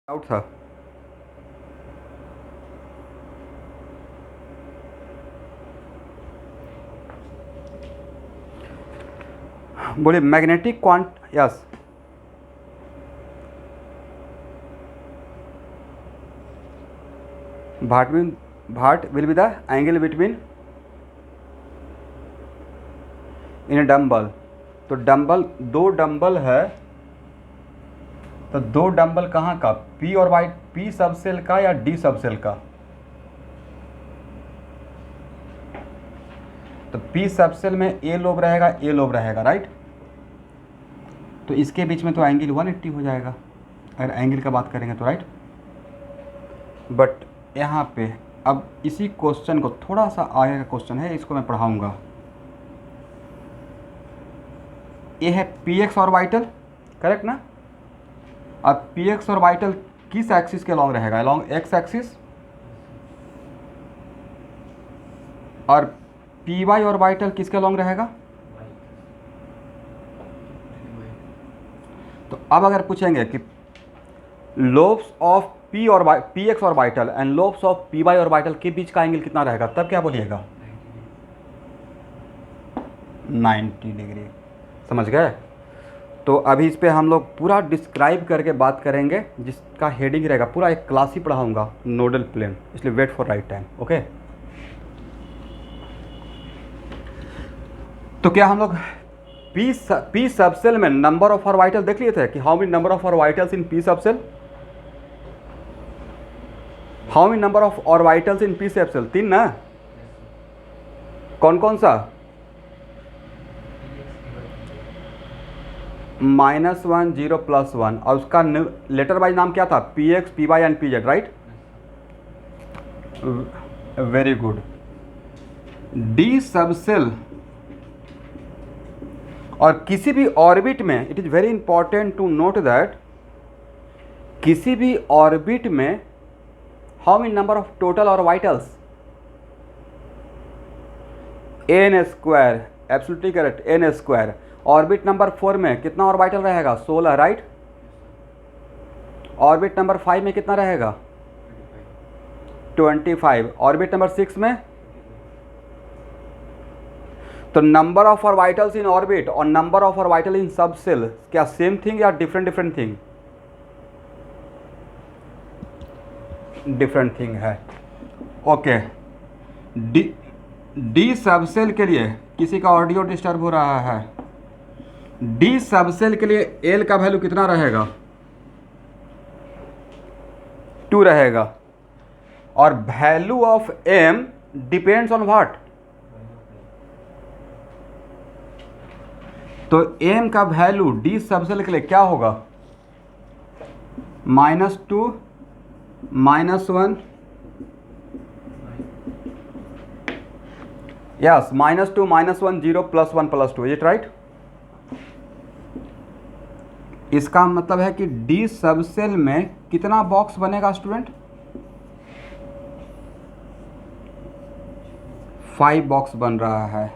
Doubt था। बोले magnetic quant yes what will be the angle between in a dumbbell. तो dumbbell दो dumbbell है, तो दो डम्बल कहाँ का, पी और वाई, पी सबसेल का या डी सबसेल का? तो पी सबसेल में ए लोब रहेगा, ए लोब रहेगा, राइट। तो इसके बीच में तो एंगल 180 हो जाएगा अगर एंगल का बात करेंगे तो, राइट। बट यहाँ पे अब इसी क्वेश्चन को थोड़ा सा आगे का क्वेश्चन है, इसको मैं पढ़ाऊंगा। ये है पी एक्स ऑर्बिटल, करेक्ट ना। अब पी एक्स ऑर्बिटल किस एक्सिस के अलॉन्ग रहेगा? Along x axis. और पी वाई ऑर्बिटल किसके अलॉन्ग रहेगा? तो अब अगर पूछेंगे कि lobes of p x orbital and lobes of p y orbital के बीच का एंगल कितना रहेगा, तब क्या बोलिएगा? 90 डिग्री। समझ गए? तो अभी इस पे हम लोग पूरा डिस्क्राइब करके बात करेंगे, जिसका हेडिंग रहेगा, पूरा एक क्लास ही पढ़ाऊंगा, नोडल प्लेन, इसलिए wait for right time. Okay, तो क्या हम लोग पी सबसेल में नंबर ऑफ ऑर्बिटल देख लिए थे कि how many number of orbitals in p subshell? How many number of orbitals in p subshell? 3 ना। कौन कौन सा? -1 0 +1, और उसका लेटर वाइज नाम क्या था? P x, P y and P z, right. Very good. D subshell और किसी भी ऑर्बिट में, it is very important to note that किसी भी ऑर्बिट में how many number of total orbitals? n square, absolutely correct, n square. Orbit number 4 में कितना orbital रहेगा? 16, राइट। ऑर्बिट नंबर 5 में कितना रहेगा? 25। ऑर्बिट नंबर 6 में? तो number of orbitals in orbit और number of orbital in subshell क्या सेम थिंग या different different thing? Different thing है। ओके, डी सबसेल के लिए किसी का ऑडियो डिस्टर्ब हो रहा है। डी सबसेल के लिए एल का वैल्यू कितना रहेगा? 2 रहेगा। और value of M depends on what? तो एम का वैल्यू डी सबसेल के लिए क्या होगा? -2 -1, यस, -2 -1 0 +1 +2, इज इट राइट? इसका मतलब है कि डी सबसेल में कितना बॉक्स बनेगा स्टूडेंट? 5 बॉक्स बन रहा है।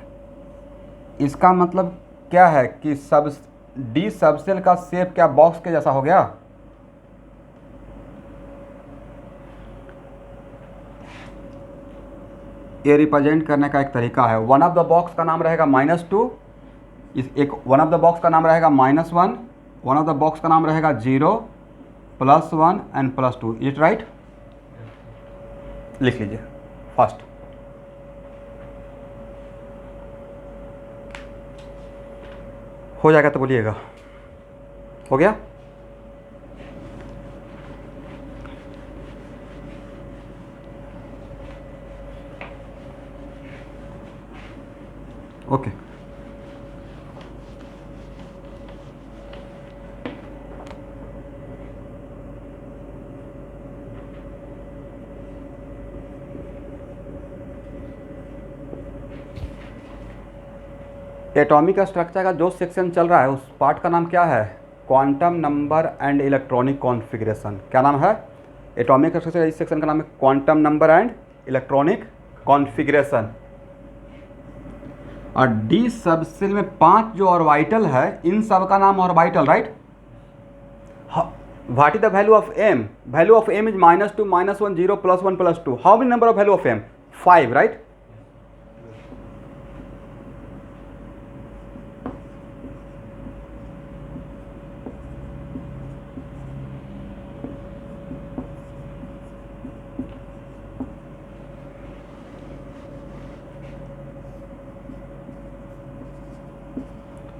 इसका मतलब क्या है कि डी सबसेल का शेप क्या बॉक्स के जैसा हो गया? ये रिप्रेजेंट करने का एक तरीका है। वन ऑफ द बॉक्स का नाम रहेगा -2, एक वन ऑफ द बॉक्स का नाम रहेगा -1, वन ऑफ द बॉक्स का नाम रहेगा 0 +1 एंड +2, इट राइट? लिख लीजिए फास्ट। हो जाएगा तो बोलिएगा। हो गया? ओके, एटॉमिक स्ट्रक्चर का जो सेक्शन चल रहा है उस पार्ट का नाम क्या है? Quantum number and electronic configuration. क्या नाम है? एटॉमिक स्ट्रक्चर इस सेक्शन का नाम है quantum number and electronic configuration. और डी सबसेल में 5 जो ऑर्बिटल है, इन सब का नाम orbital, right. What is the value of M? Value of M is -2 -1 0 +1 +2. How many number of value of M? 5, right?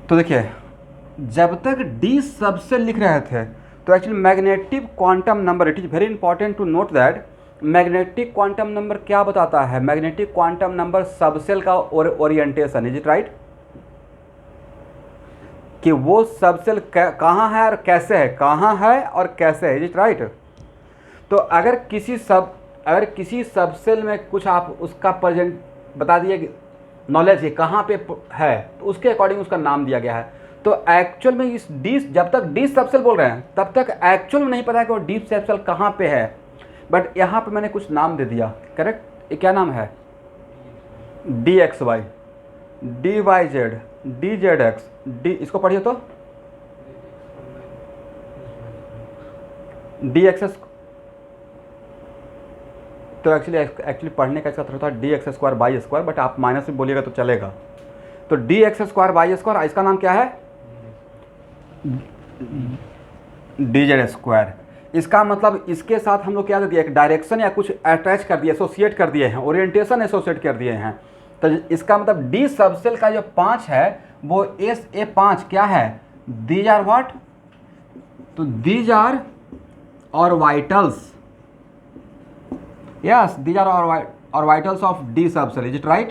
तो देखिए, जब तक डी सबसेल लिख रहे थे तो actually magnetic quantum number, it is very important to note that magnetic quantum number क्या बताता है? मैग्नेटिक क्वांटम नंबर सबसेल का ओरिएंटेशन, इज इट राइट? कि वो सबसेल कहाँ है और कैसे है, कहाँ है और कैसे है, इज इट राइट? तो अगर किसी सबसेल में कुछ आप उसका प्रेजेंट बता दिए, नॉलेज है कहाँ पे है, तो उसके अकॉर्डिंग उसका नाम दिया गया है। तो एक्चुअल में इस डी, जब तक डी सबसेल बोल रहे हैं तब तक एक्चुअल में नहीं पता है कि वो डी सबसेल कहाँ पे है, बट यहाँ पे मैंने कुछ नाम दे दिया, करेक्ट? ये क्या नाम है? D X Y, D Y Z, D Z X, D, इसको पढ़िए तो डी एक्स, तो एक्चुअली पढ़ने का इसका होता है D x square Y square, but आप माइनस में बोलिएगा तो चलेगा। तो D x square Y square, इसका नाम क्या है? D Z square. इसका मतलब इसके साथ हम लोग क्या दे दिया, एक डायरेक्शन या कुछ अटैच कर दिया, एसोसिएट कर दिए हैं, ओरिएंटेशन एसोसिएट कर दिए हैं। तो इसका मतलब डी सबसेल का जो 5 है वो SA5 क्या है? These are what? तो these are orbitals, yes, these are orbitals of d subcell, is it right?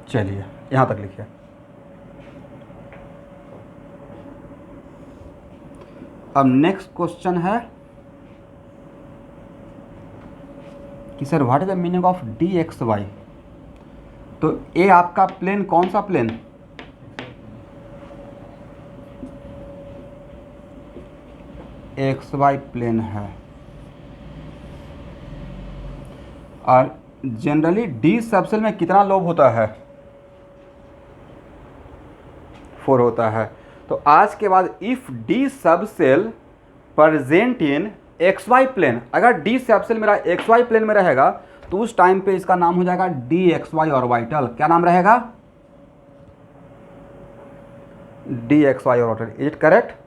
चलिए यहां तक लिखिए। अब नेक्स्ट क्वेश्चन है कि sir what is the meaning of D X Y? तो ए आपका प्लेन कौन सा प्लेन? एक्स वाई प्लेन है, और जनरली डी सबसेल में कितना लोब होता है? 4 होता है। तो आज के बाद if D subshell present in X Y plane, अगर डी सबसेल मेरा एक्स वाई प्लेन में रहेगा तो उस टाइम पे इसका नाम हो जाएगा डी एक्स वाई ऑर्बिटल। क्या नाम रहेगा? D X Y orbital, is it correct?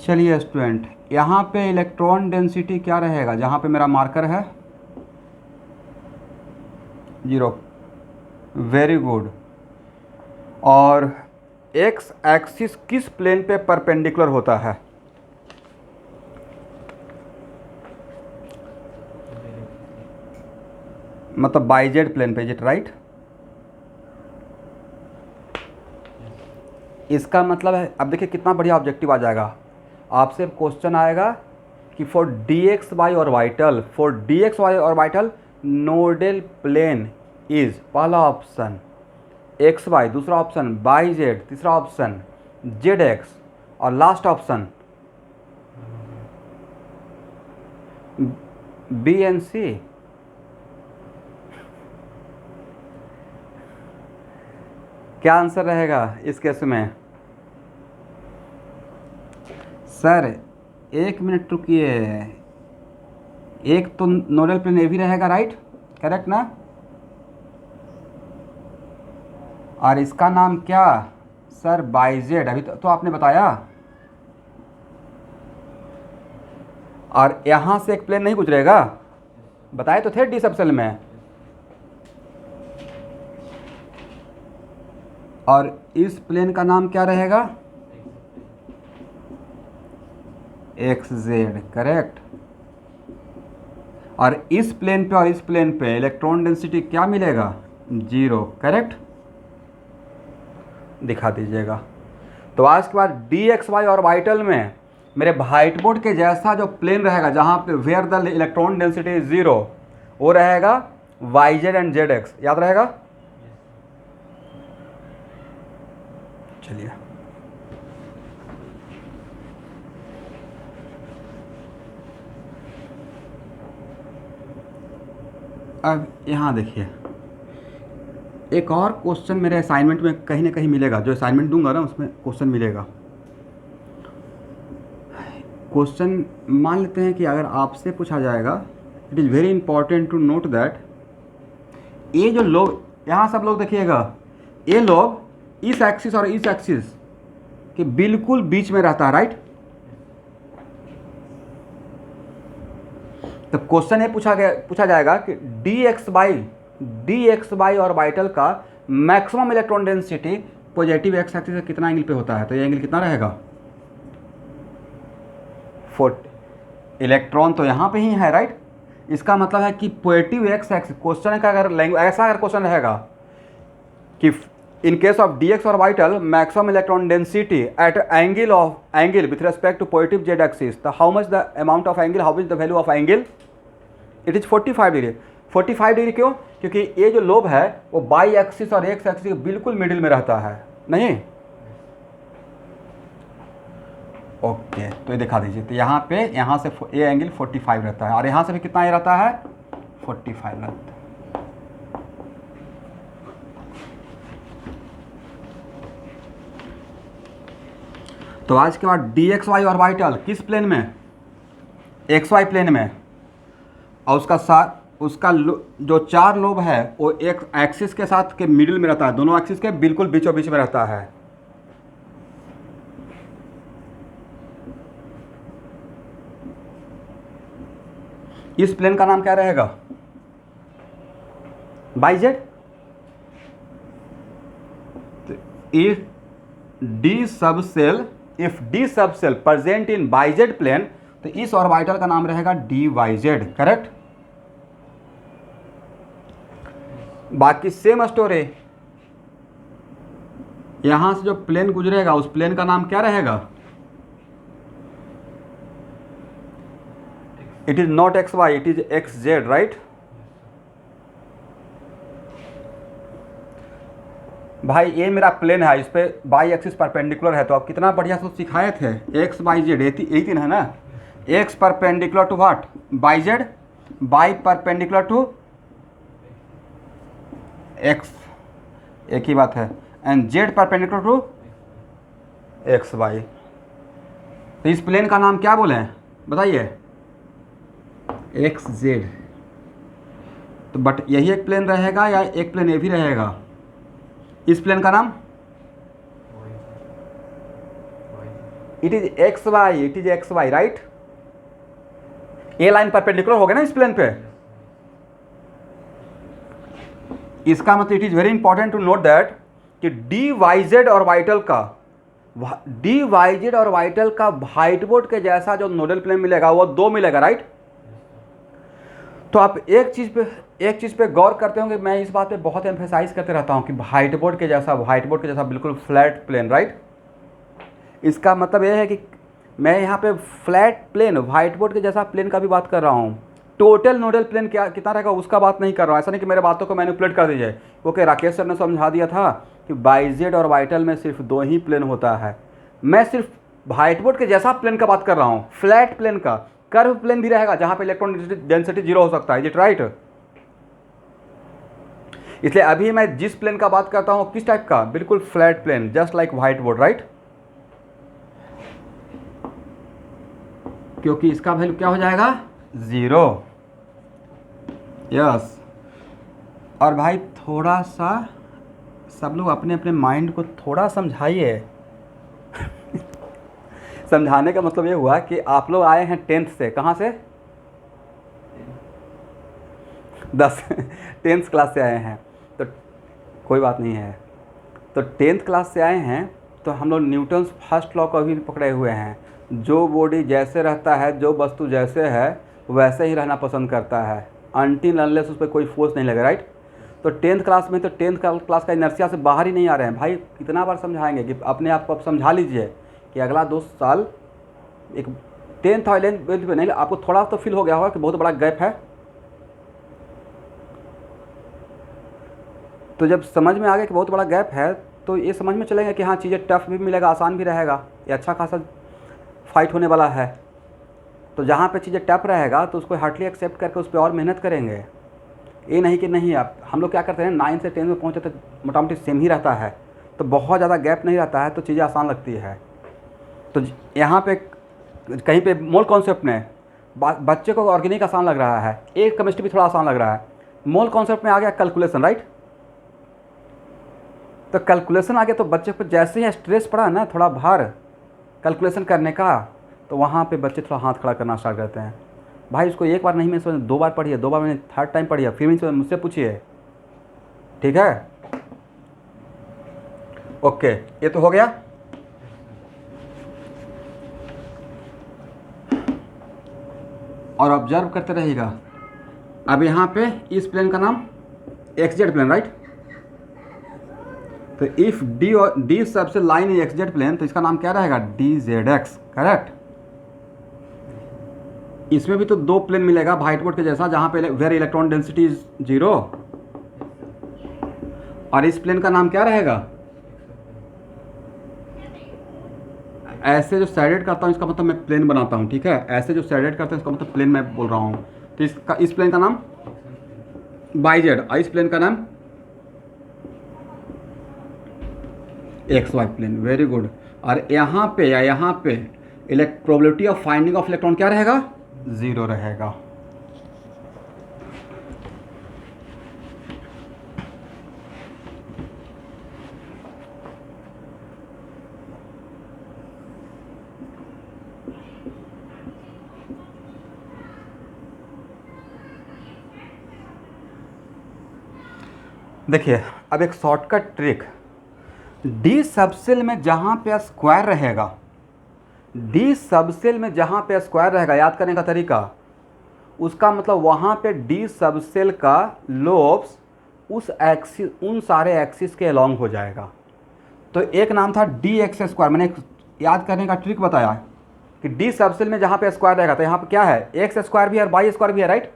चलिए स्टूडेंट, यहाँ पे इलेक्ट्रॉन डेंसिटी क्या रहेगा जहाँ पे मेरा मार्कर है? 0, वेरी गुड। और एक्स एक्सिस किस प्लेन पे परपेंडिकुलर होता है? मतलब बाईजेड प्लेन पे, इज इट राइट? इसका मतलब है, अब देखिए कितना बढ़िया ऑब्जेक्टिव आ जाएगा। आपसे क्वेश्चन आएगा कि for D X Y orbital, for D X Y orbital nodal plane is, पहला ऑप्शन एक्स वाई, दूसरा ऑप्शन बाई जेड, तीसरा ऑप्शन जेड एक्स, और last option B and C. क्या आंसर रहेगा इस केस में? सर 1 मिनट रुकिए, एक तो नोडल प्लेन ए भी रहेगा, राइट? करेक्ट ना? और इसका नाम क्या? सर बाईजेड, अभी तो आपने बताया। और यहाँ से एक प्लेन नहीं गुजरेगा, बताए तो थे डी सबसेल में। और इस प्लेन का नाम क्या रहेगा? X Z, correct. और इस प्लेन पे और इस प्लेन पे इलेक्ट्रॉन डेंसिटी क्या मिलेगा? 0, करेक्ट। दिखा दीजिएगा। तो आज के बाद डी एक्स वाई ऑर्बिटल में मेरे व्हाइट बोर्ड के जैसा जो प्लेन रहेगा जहाँ पे where the electron density is 0, वो रहेगा Y Z and Z X, याद रहेगा? चलिए अब यहाँ देखिए, एक और क्वेश्चन मेरे असाइनमेंट में कहीं ना कहीं मिलेगा, जो असाइनमेंट दूंगा ना उसमें क्वेश्चन मिलेगा। क्वेश्चन मान लेते हैं कि अगर आपसे पूछा जाएगा, it is very important to note that ये जो लोग, यहाँ सब लोग देखिएगा, ये लोग इस एक्सिस और इस एक्सिस के बिल्कुल बीच में रहता है, राइट। तो क्वेश्चन ये पूछा जाएगा कि डी एक्स बाई ऑर्बिटल का maximum electron density positive x axis से कितना एंगल पे होता है। तो ये एंगल कितना रहेगा, 40। इलेक्ट्रॉन तो यहाँ पे ही है, राइट। इसका मतलब है कि पॉजिटिव एक्स एक्सिस, क्वेश्चन का अगर लैंग्वेज ऐसा अगर क्वेश्चन रहेगा कि in case of D X orbital maximum electron density at angle with respect to positive Z axis, तो how much the amount of angle, how much the value of angle, it is 45 degree. 45 degree क्यों? क्योंकि ये जो lobe है वो Y axis और X axis के बिल्कुल मिडिल में रहता है, नहीं। ओके, तो ये दिखा दीजिए। तो यहाँ पे, यहाँ से ये एंगल 45 रहता है और यहाँ से भी कितना ये रहता है, 45 रहता है। तो आज के बाद डी एक्स वाई ऑर्बिटल किस प्लेन में, एक्स वाई प्लेन में, और उसका जो चार लोब है वो एक एक्सिस के साथ के मिडिल में रहता है, दोनों एक्सिस के बिल्कुल बीचों बीच में रहता है। इस प्लेन का नाम क्या रहेगा, बाइजेड। इफ डी सब सेल प्रेजेंट इन बाइजेड प्लेन, तो इस ऑर्बिटल का नाम रहेगा डी वाई जेड, करेक्ट। बाकी सेम स्टोरी, यहां से जो प्लेन गुजरेगा उस प्लेन का नाम क्या रहेगा, it is not X Y, it is X Z, right. भाई ये मेरा प्लेन है, इस पे बाई एक्सिस परपेंडिकुलर है, तो आप कितना बढ़िया से सिखाए थे, एक्स बाई जेड, यही तीन है ना, X perpendicular to what, Y Z, Y perpendicular to X, एक ही बात है, and Z perpendicular to X Y. तो इस प्लेन का नाम क्या बोले बताइए, एक्स जेड। तो बट यही एक प्लेन रहेगा या एक प्लेन ये भी रहेगा, इस प्लेन का नाम it is X Y, it is X Y, right. A line perpendicular हो गया ना इस प्लेन पे। इसका मतलब it is very important to note that कि डी वाई जेड ऑर्बिटल का व्हाइट बोर्ड के जैसा जो नोडल प्लेन मिलेगा वो दो मिलेगा, राइट। तो आप एक चीज़ पे गौर करते होंगे, मैं इस बात पे बहुत एम्फेसाइज करते रहता हूँ कि व्हाइट बोर्ड के जैसा बिल्कुल फ्लैट प्लेन, राइट। इसका मतलब ये है कि मैं यहाँ पे फ्लैट प्लेन, व्हाइट बोर्ड के जैसा प्लेन का भी बात कर रहा हूँ। टोटल नोडल प्लेन क्या कितना रहेगा उसका बात नहीं कर रहा हूँ। ऐसा नहीं कि मेरे बातों को मैनिपुलेट कर दीजिए। ओके, राकेश सर ने समझा दिया था कि बाइजेड और ऑर्बिटल में सिर्फ दो ही प्लेन होता है। मैं सिर्फ व्हाइट बोर्ड के जैसा प्लेन का बात कर रहा हूँ, फ्लैट प्लेन का। कर्व प्लेन भी रहेगा जहाँ पे इलेक्ट्रॉन डेंसिटी 0 हो सकता है, इज इट राइट। इसलिए अभी मैं जिस प्लेन का बात करता हूँ किस टाइप का, बिल्कुल flat plane, just like white board, right. क्योंकि इसका वैल्यू क्या हो जाएगा, 0। यस। और भाई थोड़ा सा सब लोग अपने अपने माइंड को थोड़ा समझाइए। समझाने का मतलब ये हुआ कि आप लोग आए हैं 10th से, कहाँ से, 10th क्लास से आए हैं, तो कोई बात नहीं है। तो 10th क्लास से आए हैं तो हम लोग न्यूटन्स फर्स्ट लॉ को भी पकड़े हुए हैं। जो बॉडी जैसे रहता है, जो वस्तु जैसे है वैसे ही रहना पसंद करता है, अनटिल अनलेस उस पर कोई फोर्स नहीं लगे, राइट। तो 10th क्लास में, तो 10th क्लास का इनर्शिया से बाहर ही नहीं आ रहे हैं भाई। कितना बार समझाएंगे कि अपने आप को आप समझा लीजिए कि अगला 2 साल एक 10th और 11th में नहीं, आपको थोड़ा तो फील हो गया होगा कि बहुत बड़ा गैप है। तो जब समझ में आ गया कि बहुत बड़ा गैप है तो ये समझ में चलेगा कि हाँ चीज़ें टफ भी मिलेगा, आसान भी रहेगा, ये अच्छा खासा फाइट होने वाला है। तो जहाँ पे चीज़ें टफ रहेगा तो उसको हार्डली एक्सेप्ट करके उस पर और मेहनत करेंगे। ये नहीं कि नहीं, आप हम लोग क्या करते हैं 9 से 10 में पहुँचे तो मोटा मोटी सेम ही रहता है, तो बहुत ज़्यादा गैप नहीं रहता है, तो चीज़ें आसान लगती है। तो यहाँ पे कहीं पे मोल कॉन्सेप्ट में बच्चे को ऑर्गेनिक आसान लग रहा है, एक केमिस्ट्री भी थोड़ा आसान लग रहा है, मोल कॉन्सेप्ट में आ गया कैलकुलेशन, राइट। तो कैलकुलेशन आ गया तो बच्चे पर जैसे ही स्ट्रेस पड़ा ना, थोड़ा भार कैलकुलेशन करने का, तो वहाँ पे बच्चे थोड़ा हाथ खड़ा करना स्टार्ट करते हैं। भाई इसको एक बार नहीं मैं समझ, 2 बार पढ़िए, 2 बार मैंने थर्ड टाइम पढ़िए, फिर मुझसे पूछिए, ठीक है। ओके, ये तो हो गया। और ऑब्जर्व करते रहेगा। अब यहाँ पे इस प्लेन का नाम XZ प्लेन, राइट। तो इफ डी सबसे लाइन XZ प्लेन, तो इसका नाम क्या रहेगा, DZX, करेक्ट। इसमें भी तो 2 प्लेन मिलेगा व्हाइट बोर्ड के जैसा, जहाँ पे वेयर इलेक्ट्रॉन डेंसिटी इज 0, और इस प्लेन का नाम क्या रहेगा, ऐसे जो साइडेड करता हूँ इसका मतलब मैं प्लेन बनाता हूँ, ठीक है। ऐसे जो साइडेड करता है इसका मतलब प्लेन मैं बोल रहा हूँ। तो इस प्लेन का नाम YZ, और इस प्लेन का नाम XY प्लेन, वेरी गुड। और यहाँ पे या यहाँ पे probability of finding of electron क्या रहेगा, 0 रहेगा। देखिए अब एक शॉर्टकट ट्रिक, डी सबसेल में जहाँ पे स्क्वायर रहेगा, डी सबसेल में जहाँ पे स्क्वायर रहेगा, याद करने का तरीका, उसका मतलब वहाँ पे डी सबसेल का लोब्स उस एक्सिस, उन सारे एक्सिस के अलॉन्ग हो जाएगा। तो एक नाम था DX स्क्वायर, मैंने याद करने का ट्रिक बताया कि डी सबसेल में जहाँ पे स्क्वायर रहेगा, तो यहाँ पे क्या है, एक्स स्क्वायर भी है और वाई स्क्वायर भी है, राइट।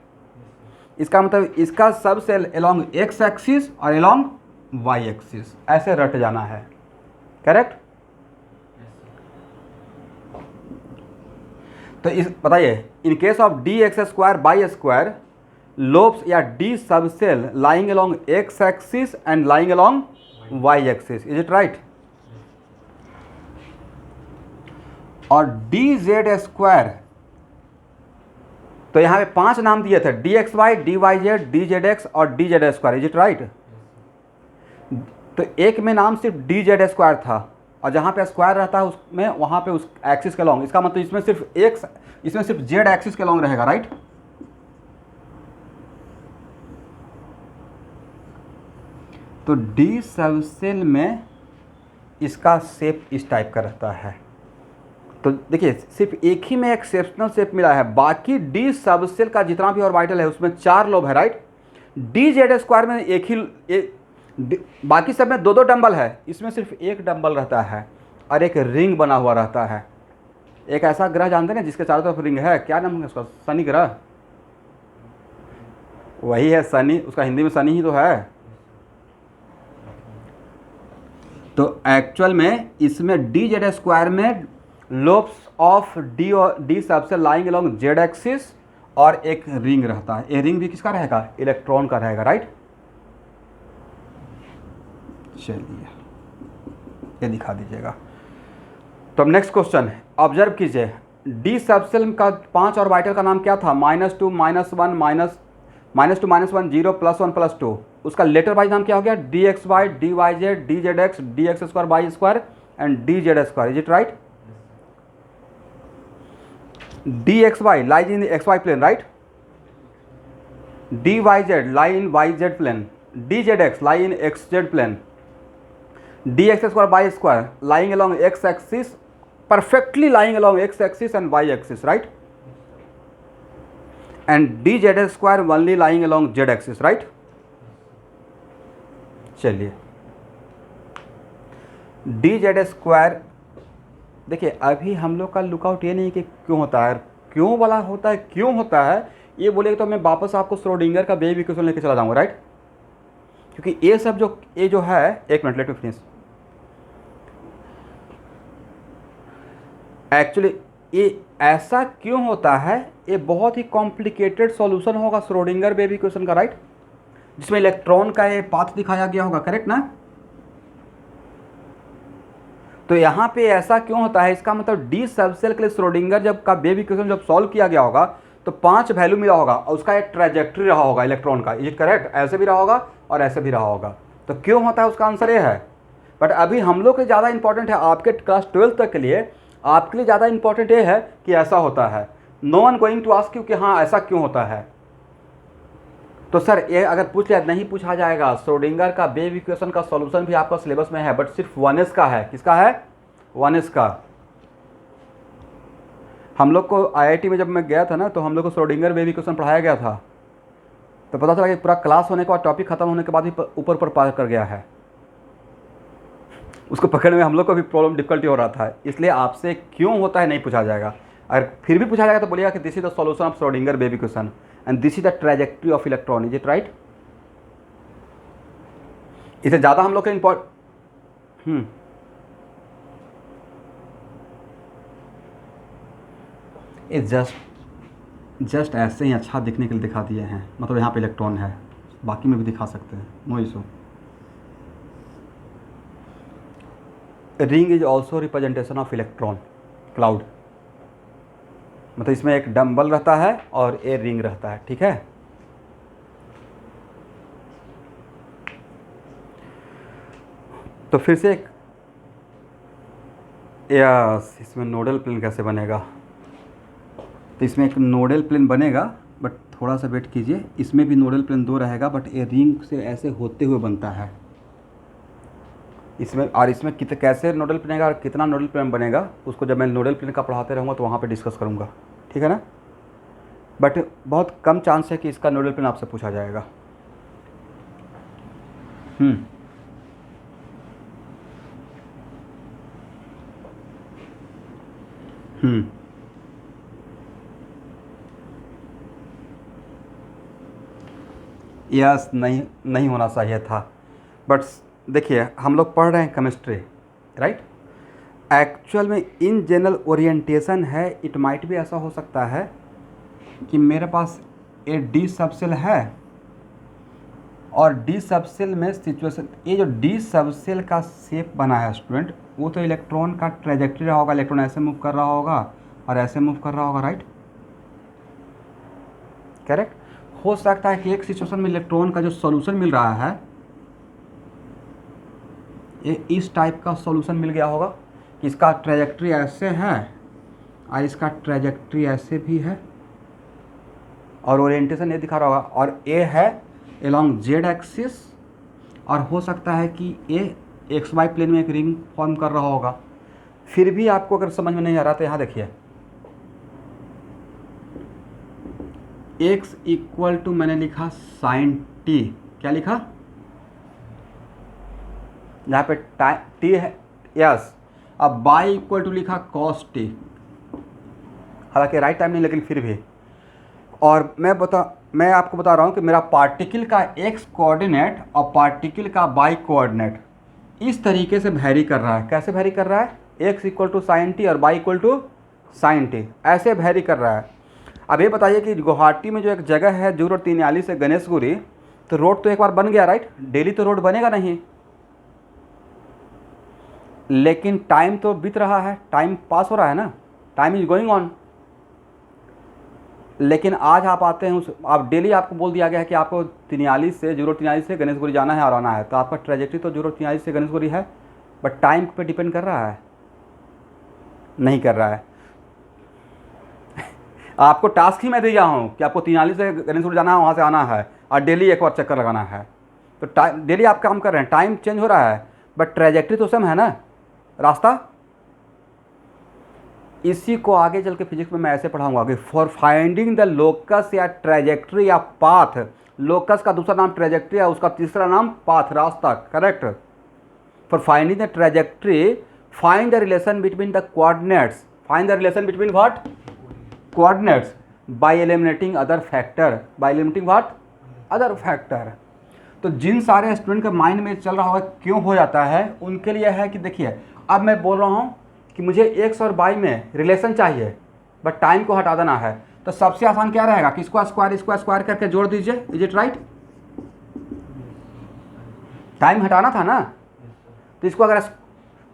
इसका मतलब इसका subshell along x axis और अलॉन्ग वाई एक्सिस, ऐसे रट जाना है, करेक्ट। तो इस बताइए, in case of DX square Y square, lobes या D subshell lying along x axis and lying along Y axis, is it right. और DZ स्क्वायर, तो यहाँ पे 5 नाम दिए थे, DXY, DYZ, DZX और DZ square, is it right. तो एक में नाम सिर्फ DZ स्क्वायर था, और जहाँ पे स्क्वायर रहता है उसमें वहाँ पे उस एक्सिस के लॉन्ग, इसका मतलब इसमें सिर्फ Z एक्सिस के लॉन्ग रहेगा, राइट। तो डी सबसेल में इसका शेप इस टाइप का रहता है। तो देखिए सिर्फ एक ही में एक्सेप्शनल शेप मिला है, बाकी डी सबसेल का जितना भी ऑर्बिटल है उसमें 4 लोब है, राइट। DZ स्क्वायर में बाकी सब में 2-2 डंबल है, इसमें सिर्फ एक डंबल रहता है और एक रिंग बना हुआ रहता है। एक ऐसा ग्रह जानते हैं ना जिसके चारों तरफ रिंग है, क्या नाम है उसका, शनि ग्रह, वही है शनि, उसका हिंदी में शनि ही तो है। तो एक्चुअल में इसमें DZ स्क्वायर में लोब्स ऑफ डी सबसे लाइंग अलॉन्ग Z एक्सिस और एक रिंग रहता है, ये रिंग भी किसका रहेगा, इलेक्ट्रॉन का रहेगा, राइट। चलिए ये दिखा दीजिएगा। तो अब नेक्स्ट क्वेश्चन ऑब्जर्व कीजिए, डी सबसेल का 5 ऑर्बिटल का नाम क्या था, -2 -1 -2 -1 0 +1 +2, उसका लेटर वाइज नाम क्या हो गया, DXY, DYZ, DZX, DX square Y square and DZ square, is it right. DXY lies in the XY plane, right? DYZ lie in YZ plane. DZX lie in XZ plane. DX square y square lying along x axis, perfectly lying along x axis and y axis, right? And DZ square only lying along Z axis, right? चलिए DZ square, देखिए अभी हम लोग का lookout ये नहीं कि क्यों होता है, क्यों वाला होता है, क्यों होता है ये बोलेगा तो मैं वापस आपको श्रोडिंगर का वेव इक्वेशन लेके चला जाऊंगा, राइट। क्योंकि ये सब जो है, एक minute let me finish. Actually ये ऐसा क्यों होता है, ये बहुत ही कॉम्प्लिकेटेड सॉल्यूशन होगा श्रोडिंगर वेव इक्वेशन का, राइट। जिसमें इलेक्ट्रॉन का ये पाथ दिखाया गया होगा, करेक्ट ना। तो यहाँ पे ऐसा क्यों होता है, इसका मतलब डी सबसेल के लिए श्रोडिंगर जब का वेव इक्वेशन जब सॉल्व किया गया होगा तो 5 वैल्यू मिला होगा और उसका एक ट्रैजेक्टरी रहा होगा इलेक्ट्रॉन का, इज इट करेक्ट। ऐसे भी रहा होगा और ऐसे भी रहा होगा। तो क्यों होता है, उसका आंसर ये है। बट अभी हम लोग के लिए ज़्यादा इंपॉर्टेंट है, आपके क्लास 12 तक के लिए आपके लिए ज़्यादा इंपॉर्टेंट ये है कि ऐसा होता है। No one going to ask you कि हाँ ऐसा क्यों होता है। तो सर ये अगर पूछ लिया, नहीं पूछा जाएगा। श्रोडिंगर का वेव इक्वेशन का सॉल्यूशन भी आपका सिलेबस में है, बट सिर्फ 1s का है। किसका है, 1s का। हम लोग को आईआईटी में जब मैं गया था ना, तो हम लोग को श्रोडिंगर वेव इक्वेशन पढ़ाया गया था। तो पता चला कि पूरा क्लास होने के बाद, टॉपिक खत्म होने के बाद ही ऊपर पर पार कर गया है। उसको पकड़ने में हम लोग को भी प्रॉब्लम, डिफिकल्टी हो रहा था। इसलिए आपसे क्यों होता है नहीं पूछा जाएगा। अगर फिर भी पूछा जाएगा तो बोलिएगा कि this is the solution of Schrodinger wave equation and this is the trajectory of electron, is it right. इसे ज़्यादा हम लोग के ये जस्ट ऐसे ही अच्छा दिखने के लिए दिखा दिए हैं। मतलब यहाँ पे इलेक्ट्रॉन है, बाकी में भी दिखा सकते हैं, no issue. Ring is also representation of electron cloud. मतलब इसमें एक डम्बल रहता है और ए रिंग रहता है, ठीक है। तो फिर से एक यस, इसमें नोडल प्लेन कैसे बनेगा। तो इसमें एक नोडल प्लेन बनेगा, बट थोड़ा सा वेट कीजिए। इसमें भी नोडल प्लेन 2 रहेगा, बट ये रिंग से ऐसे होते हुए बनता है इसमें। और इसमें कैसे नोडल प्लेन बनेगा और कितना नोडल प्लेन बनेगा, उसको जब मैं नोडल प्लेन का पढ़ाते रहूँगा तो वहाँ पे डिस्कस करूँगा, ठीक है ना। बट बहुत कम चांस है कि इसका नोडल प्लेन आपसे पूछा जाएगा। यस, नहीं होना चाहिए था। बट देखिए, हम लोग पढ़ रहे हैं केमिस्ट्री, राइट। एक्चुअल में इन जनरल ओरिएंटेशन है। इट माइट भी ऐसा हो सकता है कि मेरे पास ए डी सबसेल है और डी सबसेल में सिचुएशन, ये जो डी सबसेल का शेप बना है स्टूडेंट, वो तो इलेक्ट्रॉन का ट्रेजेक्टरी रहा होगा। इलेक्ट्रॉन ऐसे मूव कर रहा होगा और ऐसे मूव कर रहा होगा, राइट, करेक्ट। हो सकता है कि एक सिचुएशन में इलेक्ट्रॉन का जो सॉल्यूशन मिल रहा है, ये इस टाइप का सॉल्यूशन मिल गया होगा कि इसका ट्रेजेक्टरी ऐसे है और इसका ट्रेजेक्टरी ऐसे भी है और ओरिएंटेशन ये दिखा रहा होगा, और ए है एलोंग जेड एक्सिस, और हो सकता है कि ए एक्स वाई प्लेन में एक रिंग फॉर्म कर रहा होगा। फिर भी आपको अगर समझ में नहीं आ रहा तो यहाँ देखिए, x इक्वल टू मैंने लिखा साइन टी। क्या लिखा यहाँ पे, टी है, यस। अब बाई इक्वल टू लिखा कॉस टी, हालांकि राइट टाइम नहीं, लेकिन फिर भी। और मैं आपको बता रहा हूँ कि मेरा पार्टिकल का x कोऑर्डिनेट और पार्टिकल का y कोऑर्डिनेट इस तरीके से वैरी कर रहा है। कैसे वैरी कर रहा है, x equal to sine T और y equal to sine T, ऐसे वैरी कर रहा है। अब ये बताइए कि गुवाहाटी में जो एक जगह है जू रोड 340 से गणेशगुरी, तो रोड तो एक बार बन गया, राइट। डेली तो रोड बनेगा नहीं, लेकिन टाइम तो बीत रहा है, टाइम पास हो रहा है ना, टाइम इज गोइंग ऑन। लेकिन आज आप आते हैं आप डेली आपको बोल दिया गया है कि आपको 43 से जू रोड 43 से गणेशगुरी जाना है और आना है, तो आपका ट्रेजेक्टरी तो जू रोड 43 से गणेशगुरी है, बट टाइम पे डिपेंड कर रहा है, नहीं कर रहा है। आपको टास्क ही मैं दिया हूँ कि आपको 43 से गणेशगुरी जाना है, वहाँ से आना है और डेली एक बार चक्कर लगाना है। तो टाइम डेली आप काम कर रहे हैं, टाइम चेंज हो रहा है, बट ट्रेजेक्टरी तो सेम है ना, रास्ता। इसी को आगे चल के फिजिक्स में मैं ऐसे पढ़ाऊंगा कि फॉर फाइंडिंग द लोकस या ट्रेजेक्टरी या पाथ, लोकस का दूसरा नाम ट्रेजेक्टरी है, उसका तीसरा नाम पाथ, रास्ता, correct. For finding the trajectory, find the relation between the coordinates, find the relation between what, coordinates, bye eliminating other factor, bye eliminating what, other factor. तो जिन सारे स्टूडेंट के माइंड में चल रहा होगा क्यों हो जाता है, उनके लिए है कि देखिए, अब मैं बोल रहा हूँ कि मुझे एक्स और वाई में रिलेशन चाहिए, बट टाइम को हटा देना है, तो सबसे आसान क्या रहेगा कि इसको स्क्वायर करके जोड़ दीजिए, इज इट राइट। टाइम हटाना था ना, तो इसको अगर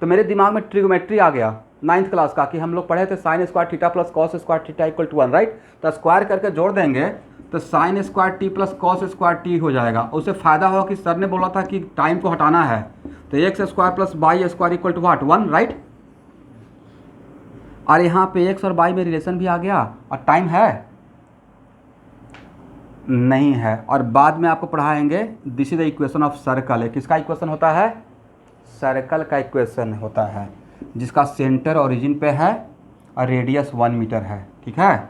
तो मेरे दिमाग में ट्रिगोमेट्री आ गया 9th क्लास का कि हम लोग पढ़े थे sine square theta plus cos square theta equal to 1, right. तो स्क्वायर करके जोड़ देंगे तो sine square T plus cos square T हो जाएगा। उससे फ़ायदा होगा कि सर ने बोला था कि टाइम को हटाना है, तो X square plus Y square equal to what 1, right. और यहाँ पे एक्स और वाई में रिलेशन भी आ गया और टाइम है नहीं है। और बाद में आपको पढ़ाएंगे this is the equation of circle. किसका इक्वेशन होता है? सर्कल का इक्वेशन होता है, जिसका सेंटर ओरिजिन पे है और रेडियस 1 मीटर है, ठीक है।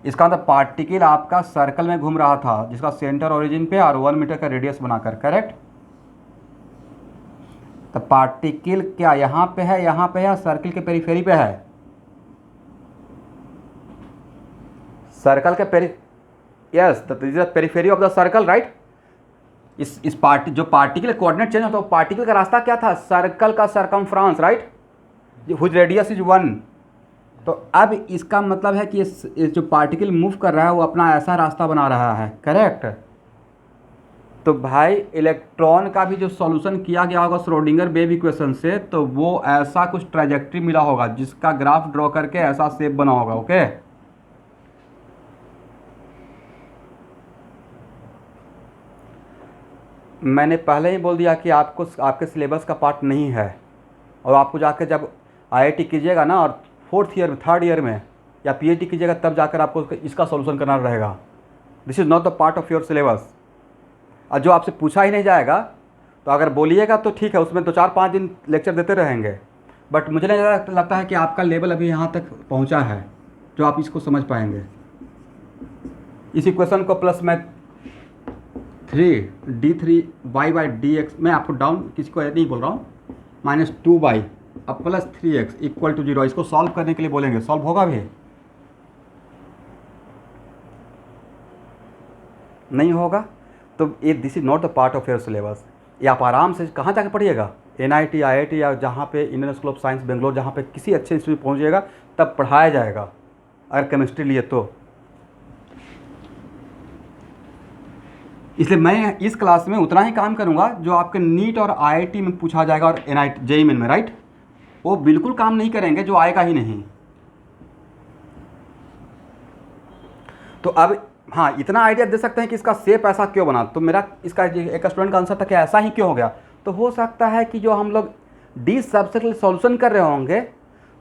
इसका मतलब पार्टिकल आपका सर्कल में घूम रहा था जिसका सेंटर ओरिजिन पे और 1 मीटर का रेडियस बनाकर, करेक्ट। तो पार्टिकल क्या यहाँ पे है, यहाँ पे है, सर्कल के पेरिफेरी पे है? सर्कल के yes, this is the periphery of the circle, right. इस जो पार्टिकल कोऑर्डिनेट चेंज होता है, पार्टिकल का रास्ता क्या था? सर्कल का circumference, right, which radius is 1। तो अब इसका मतलब है कि ये जो पार्टिकल मूव कर रहा है वो अपना ऐसा रास्ता बना रहा है, करेक्ट। तो भाई इलेक्ट्रॉन का भी जो सॉल्यूशन किया गया होगा श्रोडिंगर वेव इक्वेशन से, तो वो ऐसा कुछ ट्रैजेक्टरी मिला होगा जिसका ग्राफ ड्रॉ करके ऐसा शेप बना होगा, ओके। मैंने पहले ही बोल दिया कि आपको आपके सिलेबस का पार्ट नहीं है, और आपको जाकर जब आईआईटी कीजिएगा ना और 4th ईयर में 3rd ईयर में या पीएचडी कीजिएगा तब जाकर आपको इसका सॉल्यूशन करना रहेगा। This is not the part of your syllabus. और जो आपसे पूछा ही नहीं जाएगा तो अगर बोलिएगा तो ठीक है, उसमें 2-4-5 दिन लेक्चर देते रहेंगे, बट मुझे नहीं लगता है कि आपका लेवल अभी यहाँ तक पहुँचा है जो आप इसको समझ पाएंगे। इस इक्वेशन को प्लस मैं 3d3y/dx, मैं आपको डाउन किसी को नहीं बोल रहा हूँ, -2y अब प्लस 3x इक्वल टू 0, इसको सॉल्व करने के लिए बोलेंगे। सॉल्व होगा भी? नहीं होगा। तो ये this is not the part of your syllabus. ये आप आराम से कहाँ जाकर पढ़िएगा? NIT IIT या जहाँ पे Indian school of science Bangalore, जहाँ पे किसी अच्छे इंस्टीट्यूट पहुँचिएगा तब पढ़ाया जाएगा, अगर केमिस्ट्री लिए तो। इसलिए मैं इस क्लास में उतना ही काम करूंगा जो आपके नीट और IIT में पूछा जाएगा और NIT JEE में, राइट। वो बिल्कुल काम नहीं करेंगे जो आएगा ही नहीं। तो अब हाँ, इतना आइडिया दे सकते हैं कि इसका शेप ऐसा क्यों बना। तो मेरा इसका एक स्टूडेंट का आंसर था कि ऐसा ही क्यों हो गया। तो हो सकता है कि जो हम लोग डी सबसेट सॉल्यूशन कर रहे होंगे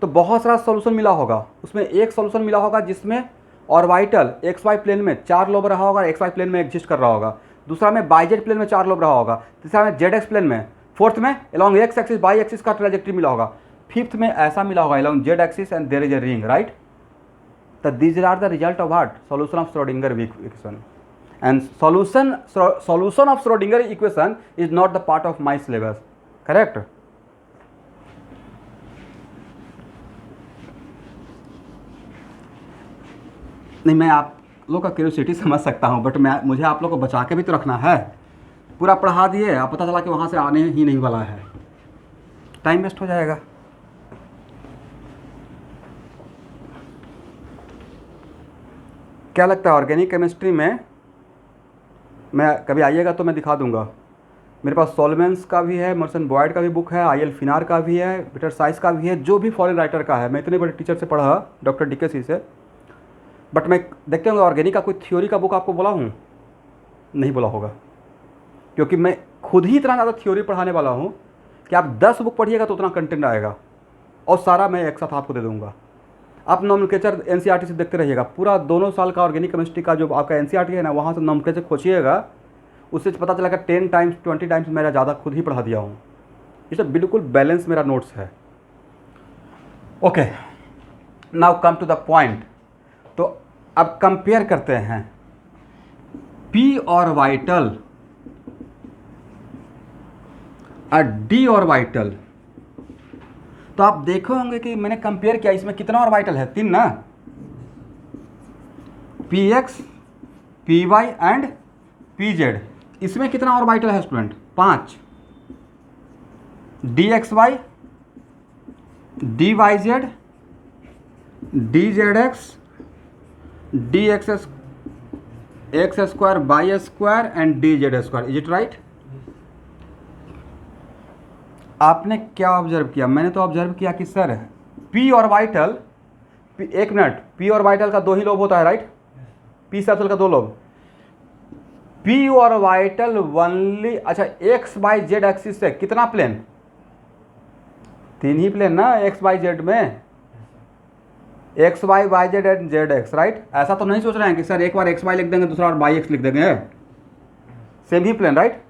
तो बहुत सारा सॉल्यूशन मिला होगा, उसमें एक सॉल्यूशन मिला होगा जिसमें ऑर्बिटल XY प्लेन में 4 लोब रहा होगा, XY प्लेन में एग्जिस्ट कर रहा होगा। दूसरा में बाइजेड प्लेन में 4 लोब रहा होगा। तीसरा में ZX प्लेन में। फोर्थ में along x axis Y axis का ट्रेजेक्ट्री मिला होगा। फिफ्थ में ऐसा मिला होगा along Z axis and there is a ring, right. तो these are the result of what? Solution of Schrodinger equation. And solution of Schrodinger equation is not the part of my syllabus. Correct? नहीं, मैं आप लोग का curiosity समझ सकता हूँ, but मुझे आप लोग को बचा के भी तो रखना है। पूरा पढ़ा दिए, आप पता चला कि वहाँ से आने ही नहीं वाला है, टाइम वेस्ट हो जाएगा। क्या लगता है ऑर्गेनिक केमिस्ट्री में मैं कभी आइएगा तो मैं दिखा दूंगा। मेरे पास सॉल्वेंस का भी है, मर्सन बॉयड का भी बुक है, IL फिनार का भी है, पीटर साइस का भी है, जो भी फॉरेन राइटर का है। मैं इतने बड़े टीचर से पढ़ा, डॉक्टर DKC से। बट मैं देखते होंगे ऑर्गेनिक का कोई थ्योरी का बुक आपको बोला हूँ? नहीं बोला होगा, क्योंकि मैं खुद ही इतना ज़्यादा थ्योरी पढ़ाने वाला हूँ कि आप 10 बुक पढ़िएगा तो उतना कंटेंट आएगा, और सारा मैं एक साथ आपको दे दूँगा। आप नॉमेनक्लेचर NCERT से देखते रहिएगा। पूरा 2 साल का ऑर्गेनिक केमिस्ट्री का जो आपका NCERT है ना, वहाँ से नॉमेनक्लेचर खोजिएगा, उससे पता चलेगा 10 टाइम्स 20 टाइम्स मेरा ज़्यादा खुद ही पढ़ा दिया हूँ। ये सब बिल्कुल बैलेंस मेरा नोट्स है। Okay, now come to the point. तो अब कंपेयर करते हैं P ऑर्बिटल और D ऑर्बिटल। तो आप देखे होंगे कि मैंने कंपेयर किया, इसमें कितना ऑर्बिटल है? 3 ना, PX PY एंड PZ। इसमें कितना ऑर्बिटल है student? 5। DXY DYZ DZX DX X square Y square and DZ square. Is it right? आपने क्या ऑब्जर्व किया? मैंने तो ऑब्जर्व किया कि सर पी ऑर्बिटल, एक मिनट, पी ऑर्बिटल का दो ही लोब होता है राइट? पी सबसेल का दो लोब। पी ऑर्बिटल ओनली, अच्छा एक्स बाई जेड एक्सिस से कितना प्लेन? तीन ही प्लेन ना एक्स बाई जेड में, X Y Y Z and Z X right? ऐसा तो नहीं सोच रहे हैं कि सर एक बार एक्स वाई लिख देंगे दूसरा बार वाई एक्स लिख देंगे, सेम ही प्लेन राइट?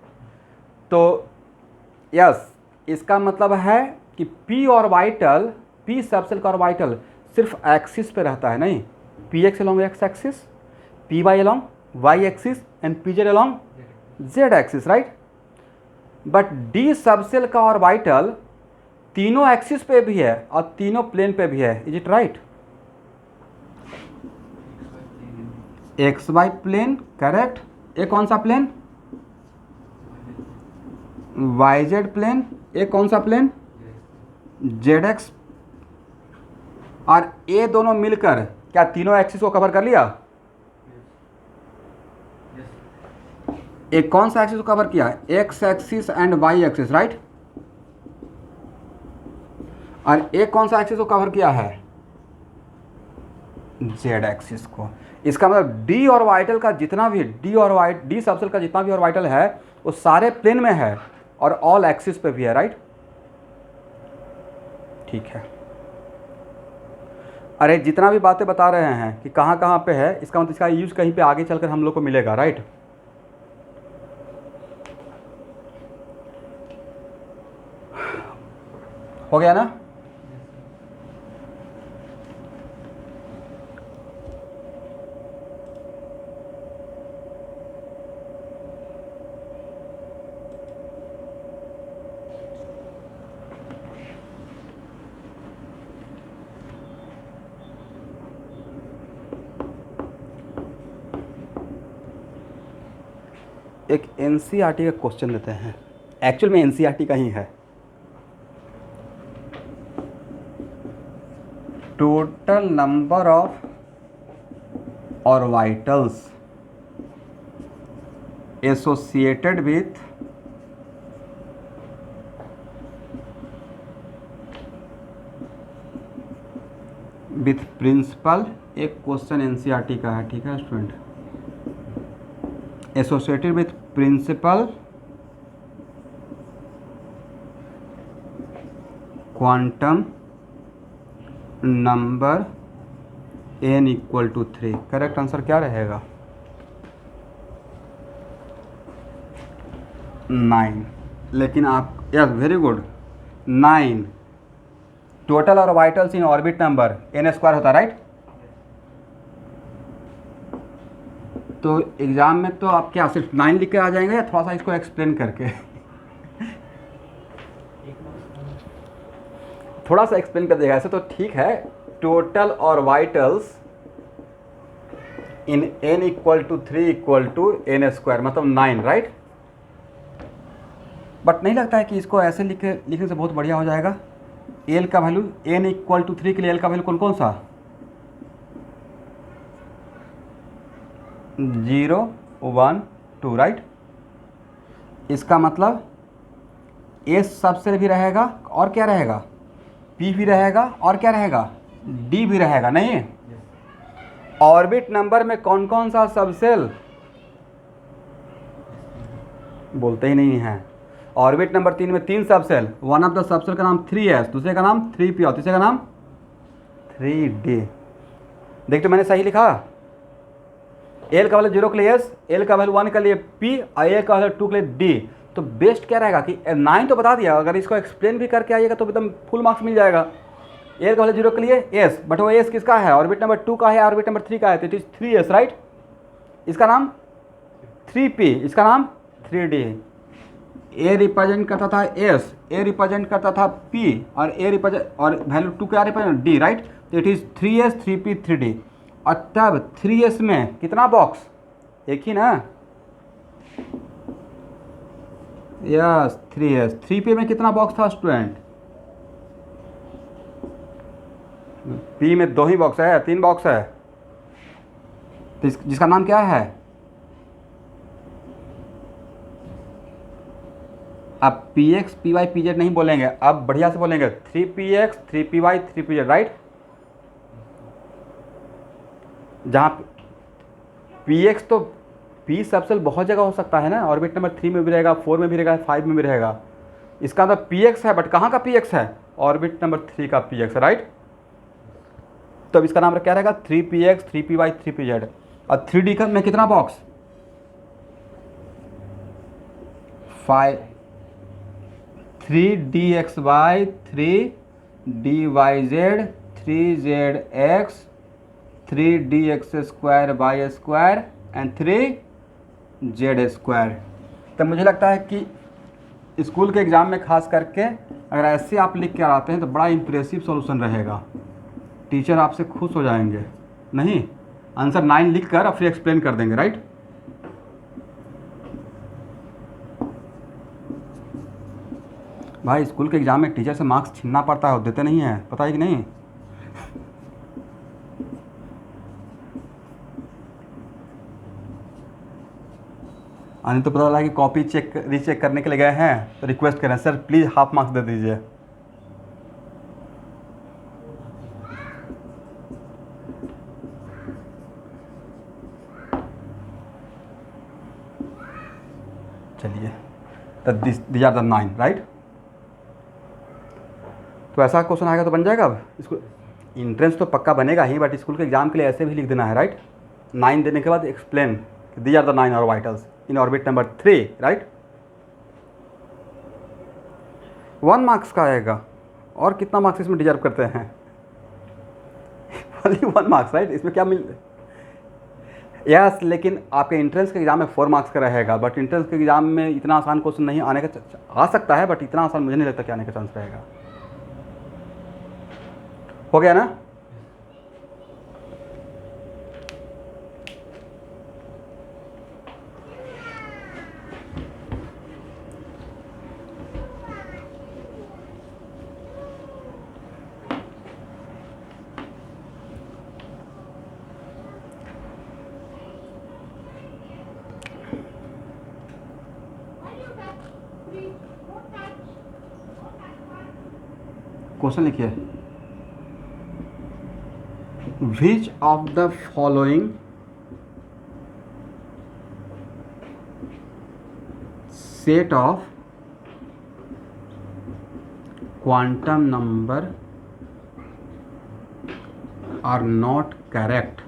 तो यस, इसका मतलब है कि पी ऑर्बिटल, पी सबसेल का ऑर्बिटल सिर्फ एक्सिस पे रहता है, नहीं P X along x axis, P Y along Y axis and P Z along Z axis right? But D subshell का ऑर्बिटल तीनों एक्सिस पे भी है और तीनों प्लेन पे भी है, is it right? X Y plane correct, एक कौन सा प्लेन? वाई जेड प्लेन, एक कौन सा प्लेन? Z X. और ये दोनों मिलकर क्या तीनों एक्सिस को कवर कर लिया? एक कौन सा एक्सिस को कवर किया? X axis and Y axis right? और एक कौन सा एक्सिस को कवर किया है? जेड एक्सिस को। इसका मतलब डी ऑर्बिटल का जितना भी डी सबसेल का जितना भी ऑर्बिटल है वो सारे प्लेन में है और ऑल एक्सिस पे भी है राइट? ठीक है। अरे जितना भी बातें बता रहे हैं कि कहाँ कहाँ पे है, इसका मतलब इसका यूज कहीं पे आगे चलकर हम लोग को मिलेगा राइट? हो गया ना? एक एनसीईआरटी का क्वेश्चन देते हैं, एक्चुअल में एनसीईआरटी का ही है। Total number of orbitals associated with principal, एक क्वेश्चन एनसीईआरटी का है, ठीक है student? Associated with principal quantum number n equal to 3। Correct answer क्या रहेगा? 9। लेकिन आप, yes very good, 9 total orbitals in orbit number n square होता है राइट? तो एग्जाम में तो आप क्या सिर्फ 9 लिख के आ जाएंगे या थोड़ा सा इसको एक्सप्लेन करके? थोड़ा सा एक्सप्लेन कर देगा ऐसे तो ठीक है। Total orbitals in n equal to 3 equal to n square, मतलब 9 राइट? बट नहीं लगता है कि इसको ऐसे लिखने से बहुत बढ़िया हो जाएगा। एल का वैल्यू n इक्वल टू 3 के लिए एल का वैल्यू कौन कौन सा? 0 1 2 राइट? इसका मतलब एस सबसेल भी रहेगा और क्या रहेगा? पी भी रहेगा और क्या रहेगा? डी भी रहेगा, नहीं? ऑर्बिट नंबर में कौन कौन सा सबसेल? बोलते ही नहीं है। ऑर्बिट नंबर 3 में 3 subshell, one of the subshell का नाम 3s, दूसरे का नाम 3p और तीसरे का नाम 3d। देख तो मैंने सही लिखा। एल का वैल्यू 0 के लिए एस, एल का वैल्यू 1 के लिए पी और एल का वैल्यू 2 के लिए डी। तो बेस्ट क्या रहेगा कि 9 तो बता दिया, अगर इसको एक्सप्लेन भी करके आइएगा तो एकदम फुल मार्क्स मिल जाएगा। एल का वैल्यू 0 के लिए एस, बट वो एस किसका है? ऑर्बिट नंबर 2 का है, ऑर्बिट नंबर 3 का है, तो इट इज 3s राइट? इसका नाम 3p, इसका नाम 3d। ए रिप्रेजेंट करता था एस, ए रिप्रेजेंट करता था p और ए रिप्रेजेंट और वैल्यू 2 क्या रिप्रेजेंट? D right? तो it is 3s 3p 3d। और तब 3s में कितना बॉक्स? एक ही ना? Yes 3s। 3p में कितना बॉक्स था स्टूडेंट? p में 2 ही बॉक्स है, 3 बॉक्स है, तो जिसका नाम क्या है? अब P x P Y P Z नहीं बोलेंगे, अब बढ़िया से बोलेंगे 3px 3py 3pz, राइट। जहाँ पी एक्स तो पी सबसेल बहुत जगह हो सकता है ना, ऑर्बिट नंबर 3 में भी रहेगा, 4 में भी रहेगा, 5 में भी रहेगा। इसका मतलब पी एक्स है, बट कहाँ का पी एक्स है? ऑर्बिट नंबर 3 का पी एक्स है, राइट। तो अब इसका नाम क्या रहेगा? 3px 3py 3pz। और 3D का में कितना box? 5 3dxy 3dyz 3zx 3dx² y square and 3z square. तो मुझे लगता है कि स्कूल के एग्ज़ाम में खास करके अगर ऐसे आप लिख के आते हैं तो बड़ा इम्प्रेसिव सॉल्यूशन रहेगा, टीचर आपसे खुश हो जाएंगे। नहीं, आंसर 9 लिख कर और फिर एक्सप्लेन कर देंगे, राइट। भाई स्कूल के एग्ज़ाम में टीचर से मार्क्स छीनना पड़ता है और देते नहीं है, पता है कि नहीं? आने तो पता लगा कि कॉपी चेक रीचेक करने के लिए गए हैं तो रिक्वेस्ट करें, सर प्लीज़ हाफ मार्क्स दे दीजिए। चलिए, तो दिस आर द 9, राइट। तो ऐसा क्वेश्चन आएगा तो बन जाएगा। अब इसको इंट्रेंस तो पक्का बनेगा ही, बट स्कूल के एग्जाम के लिए ऐसे भी लिख देना है, राइट। 9 देने के बाद explain they are the 9 orbitals in orbit number 3, right. 1 marks का आएगा, और कितना मार्क्स इसमें डिजर्व करते हैं? Only 1 marks, right. इसमें क्या मिल यस लेकिन आपके इंट्रेंस के एग्जाम में 4 मार्क्स का रहेगा, बट इंट्रेंस के एग्जाम में इतना आसान क्वेश्चन नहीं आने का आ सकता है, बट इतना आसान मुझे नहीं लगता कि आने का चांस रहेगा। हो गया ना? क्वेश्चन लिखिए, which of the following set of quantum number are not correct?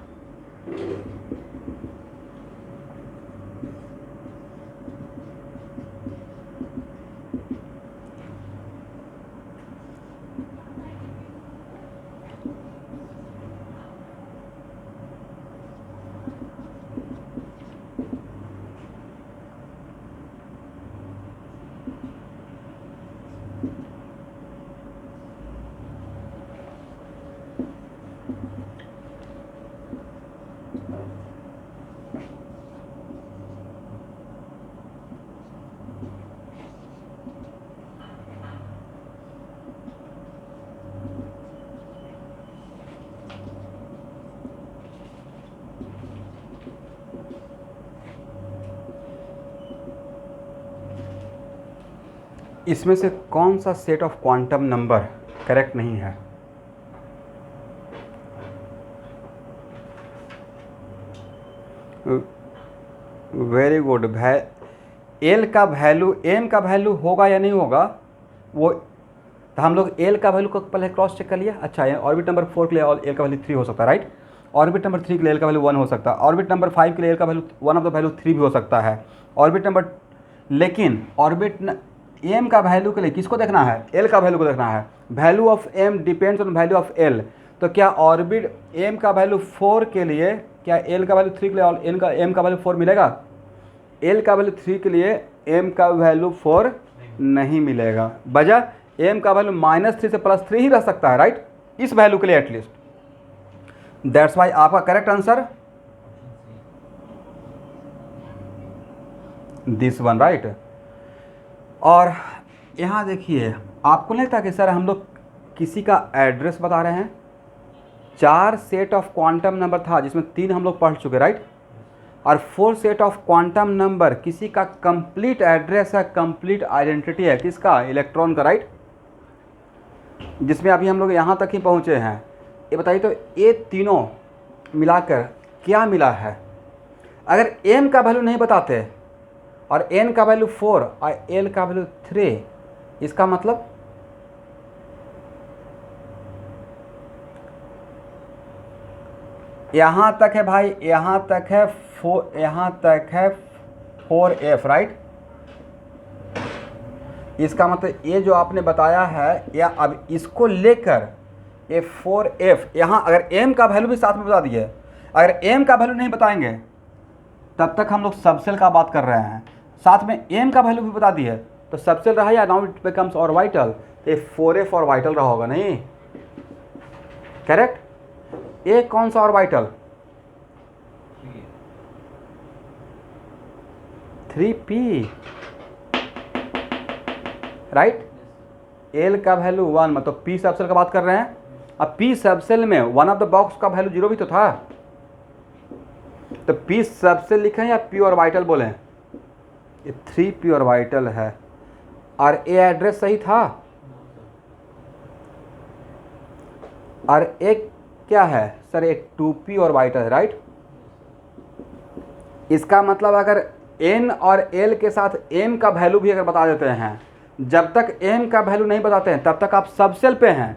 इसमें से कौन सा set of quantum number correct नहीं है? Very good. एल का वैल्यू एम का वैल्यू होगा या नहीं होगा वो, तो हम लोग एल का वैल्यू को पहले क्रॉस चेक कर लिया। अच्छा, ऑर्बिट नंबर 4 के लिए एल का वैल्यू 3 हो सकता है, राइट। ऑर्बिट नंबर 3 के लिए एल का वैल्यू 1 हो सकता है। ऑर्बिट नंबर 5 के लिए एल का वैल्यू 1 ऑफ द वैल्यू 3 भी हो सकता है। ऑर्बिट नंबर लेकिन ऑर्बिट एम का वैल्यू के लिए किसको देखना है? एल का वैल्यू को देखना है। Value of M depends on value of L. तो क्या ऑर्बिट एम का वैल्यू 4 के लिए क्या एल का वैल्यू 3 के लिए और एम का वैल्यू 4 मिलेगा? एल का वैल्यू 3 के लिए एम का वैल्यू 4 नहीं मिलेगा। वजह एम का वैल्यू -3 से +3 ही रह सकता है, राइट, इस वैल्यू के लिए एटलीस्ट। दैट्स वाई आपका correct answer this one, right. और यहाँ देखिए, आपको नहीं लगता कि सर हम लोग किसी का एड्रेस बता रहे हैं? 4 सेट ऑफ क्वांटम नंबर था जिसमें 3 हम लोग पढ़ चुके, राइट। और 4 सेट ऑफ क्वांटम नंबर किसी का कंप्लीट एड्रेस है, कंप्लीट आइडेंटिटी है, किसका? इलेक्ट्रॉन का, राइट। जिसमें अभी हम लोग यहाँ तक ही पहुँचे हैं। ये बताइए तो ये तीनों मिलाकर क्या मिला है? अगर m का वैल्यू नहीं बताते और n का वैल्यू 4 और l का वैल्यू 3, इसका मतलब यहाँ तक है भाई, यहाँ तक है 4f, राइट। इसका मतलब ये जो आपने बताया है, या अब इसको लेकर ये 4f, यहाँ अगर m का वैल्यू भी साथ में बता दिए, अगर m का वैल्यू नहीं बताएंगे तब तक हम लोग सबसेल का बात कर रहे हैं, साथ में m का वैल्यू भी बता दिए तो सबसेल रहा या नाउ इट बिकम्स ऑर्बिटल। तो ये 4f ऑर्बिटल रहा होगा, नहीं? करेक्ट। ये कौन सा ऑर्बिटल? 3p, right. l का वैल्यू 1, मतलब p सबसेल का बात कर रहे हैं। अब p सबसेल में वन ऑफ द बॉक्स का वैल्यू 0 भी तो था, तो p सबसेल लिखें या p ऑर्बिटल बोलें? ये 3p ऑर्बिटल है और ये एड्रेस सही था। और एक क्या है सर? एक 2p ऑर्बिटल है, राइट। इसका मतलब अगर n और l के साथ m का वैल्यू भी अगर बता देते हैं, जब तक m का वैल्यू नहीं बताते हैं तब तक आप सबसेल पे हैं।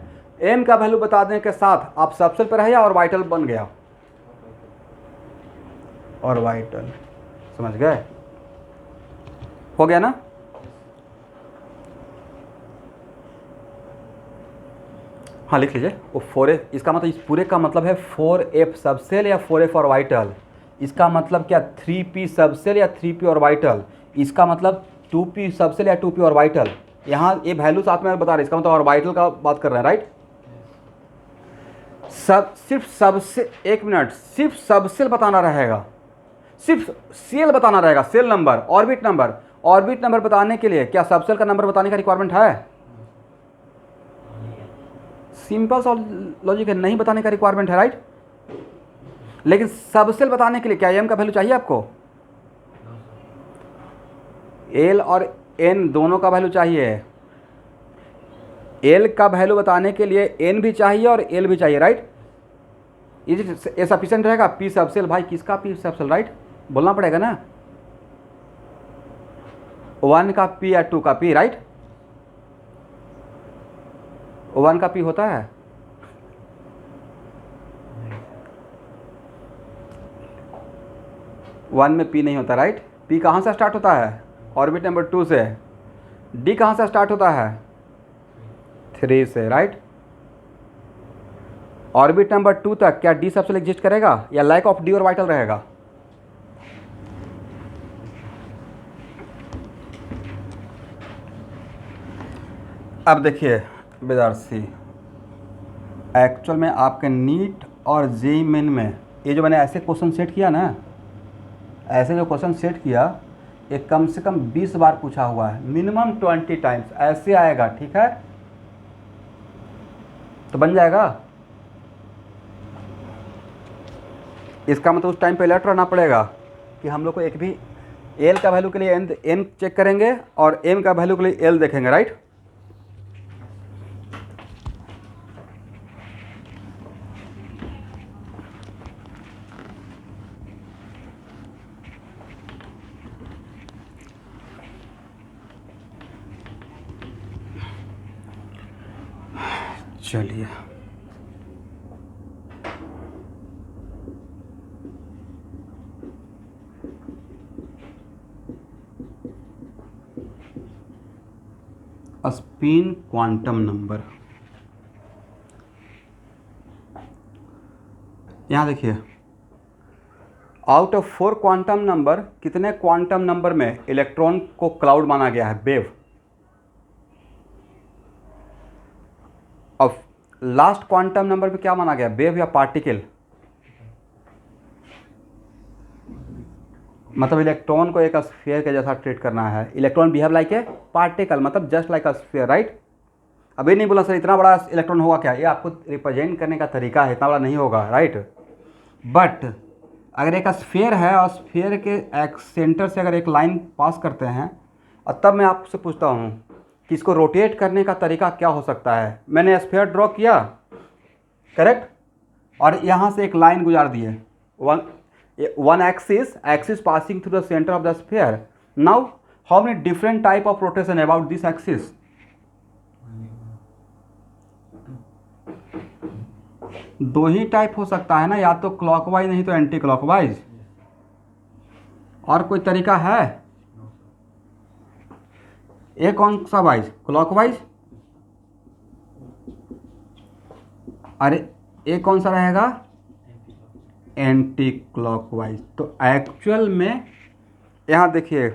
m का वैल्यू बता देने के साथ आप सबसेल पे रहे या ऑर्बिटल बन गया? ऑर्बिटल, समझ गए? हो गया ना? हाँ लिख लीजिए। वो 4f, इसका मतलब इस पूरे का मतलब है 4f सबसेल या 4f ऑर्बिटल। इसका मतलब क्या? 3p सबसेल या 3p ऑर्बिटल। इसका मतलब 2p सबसेल या 2p ऑर्बिटल। यहाँ ये वैल्यू साथ में बता रहे, इसका मतलब ऑर्बिटल का बात कर रहे हैं, राइट। सिर्फ सबसे, एक मिनट, सिर्फ सबसेल बताना रहेगा, सिर्फ सेल बताना रहेगा, shell number, orbit number. Orbit number बताने के लिए क्या सबसेल का नंबर बताने का रिक्वायरमेंट है? सिंपल सा लॉजिक है, नहीं बताने का रिक्वायरमेंट है, राइट। लेकिन सबसेल बताने के लिए क्या m का वैल्यू चाहिए आपको? l और n दोनों का वैल्यू चाहिए। l का वैल्यू बताने के लिए n भी चाहिए और l भी चाहिए, राइट। ये सफिशिएंट रहेगा। p सबसेल, भाई किसका p सबसेल, राइट, बोलना पड़ेगा ना। 1 का p या 2 का p, राइट। 1 का p होता है? वन में p नहीं होता, राइट। p कहाँ से स्टार्ट होता है? ऑर्बिट नंबर 2 से। d कहाँ से स्टार्ट होता है? 3 से, राइट। ऑर्बिट नंबर 2 तक क्या d सबसेल एग्जिस्ट करेगा या लैक ऑफ d ऑर्बिटल रहेगा? अब देखिए विद्यार्थी, एक्चुअल में आपके नीट और जेईई मेन में ये जो मैंने ऐसे क्वेश्चन सेट किया ना, ऐसे जो क्वेश्चन सेट किया, ये कम से कम 20 बार पूछा हुआ है, मिनिमम 20 टाइम्स ऐसे आएगा, ठीक है। तो बन जाएगा। इसका मतलब उस टाइम पे अलर्ट रहना पड़ेगा कि हम लोग को एक भी एल का वैल्यू के लिए एन चेक करेंगे और एम का वैल्यू के लिए एल देखेंगे, राइट। चलिए स्पिन क्वांटम नंबर, यहाँ देखिए, आउट ऑफ 4 क्वांटम नंबर कितने क्वांटम नंबर में इलेक्ट्रॉन को क्लाउड माना गया है, वेव। अब लास्ट क्वांटम नंबर पे क्या माना गया, वेव या पार्टिकल। मतलब इलेक्ट्रॉन को एक स्फीयर के जैसा ट्रीट करना है। Electron behave like a particle, मतलब just like a sphere, right. अभी नहीं बोला सर इतना बड़ा इलेक्ट्रॉन होगा क्या, ये आपको रिप्रेजेंट करने का तरीका है, इतना बड़ा नहीं होगा, राइट। बट अगर एक स्फीयर है और स्फीयर के एक सेंटर से अगर एक लाइन पास करते हैं, और तब मैं आपसे पूछता हूँ कि इसको रोटेट करने का तरीका क्या हो सकता है। मैंने स्फीयर ड्रॉ किया, करेक्ट, और यहाँ से एक लाइन गुजार दिए, one axis passing through the centre of the sphere. Now how many different type of rotation about this axis? दो ही टाइप हो सकता है ना, या तो क्लॉकवाइज नहीं तो एंटी क्लॉकवाइज। और कोई तरीका है? ये कौन सा वाइज? क्लॉकवाइज। अरे ये कौन सा रहेगा? Anti clockwise. तो एक्चुअल में यहाँ देखिए,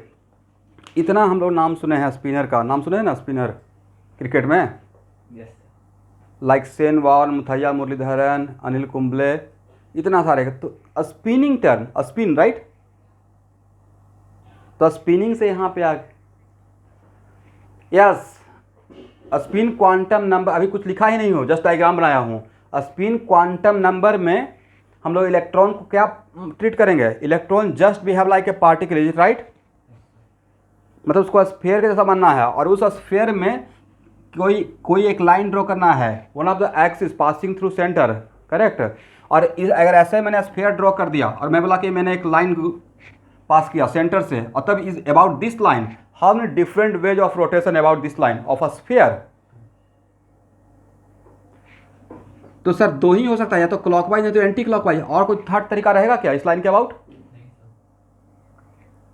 इतना हम लोग नाम सुने हैं, स्पिनर का नाम सुने हैं ना, स्पिनर क्रिकेट में, like Shane Warne, Muthiah Muralitharan, Anil Kumble, इतना सारे। तो स्पिनिंग टर्न, स्पिन, राइट। तो स्पिनिंग से यहाँ पे आ, यस, स्पिन क्वांटम नंबर, अभी कुछ लिखा ही नहीं हो, जस्ट डायग्राम बनाया हूँ। स्पिन क्वांटम नंबर में हम लोग इलेक्ट्रॉन को क्या ट्रीट करेंगे? Electron just behave like a particle, is it right? मतलब उसको स्फीयर के जैसा मानना है, और उस स्फीयर में कोई एक लाइन ड्रॉ करना है, one of the axis passing through centre, correct. और अगर ऐसे मैंने स्फीयर ड्रॉ कर दिया और मैं बोला कि मैंने एक लाइन पास किया सेंटर से, और तब is about this line, how many different ways of rotation about this line of a sphere? तो सर दो ही हो सकता है, या तो क्लॉकवाइज नहीं तो एंटी क्लॉकवाइज। और कोई थर्ड तरीका रहेगा क्या इस लाइन के अबाउट?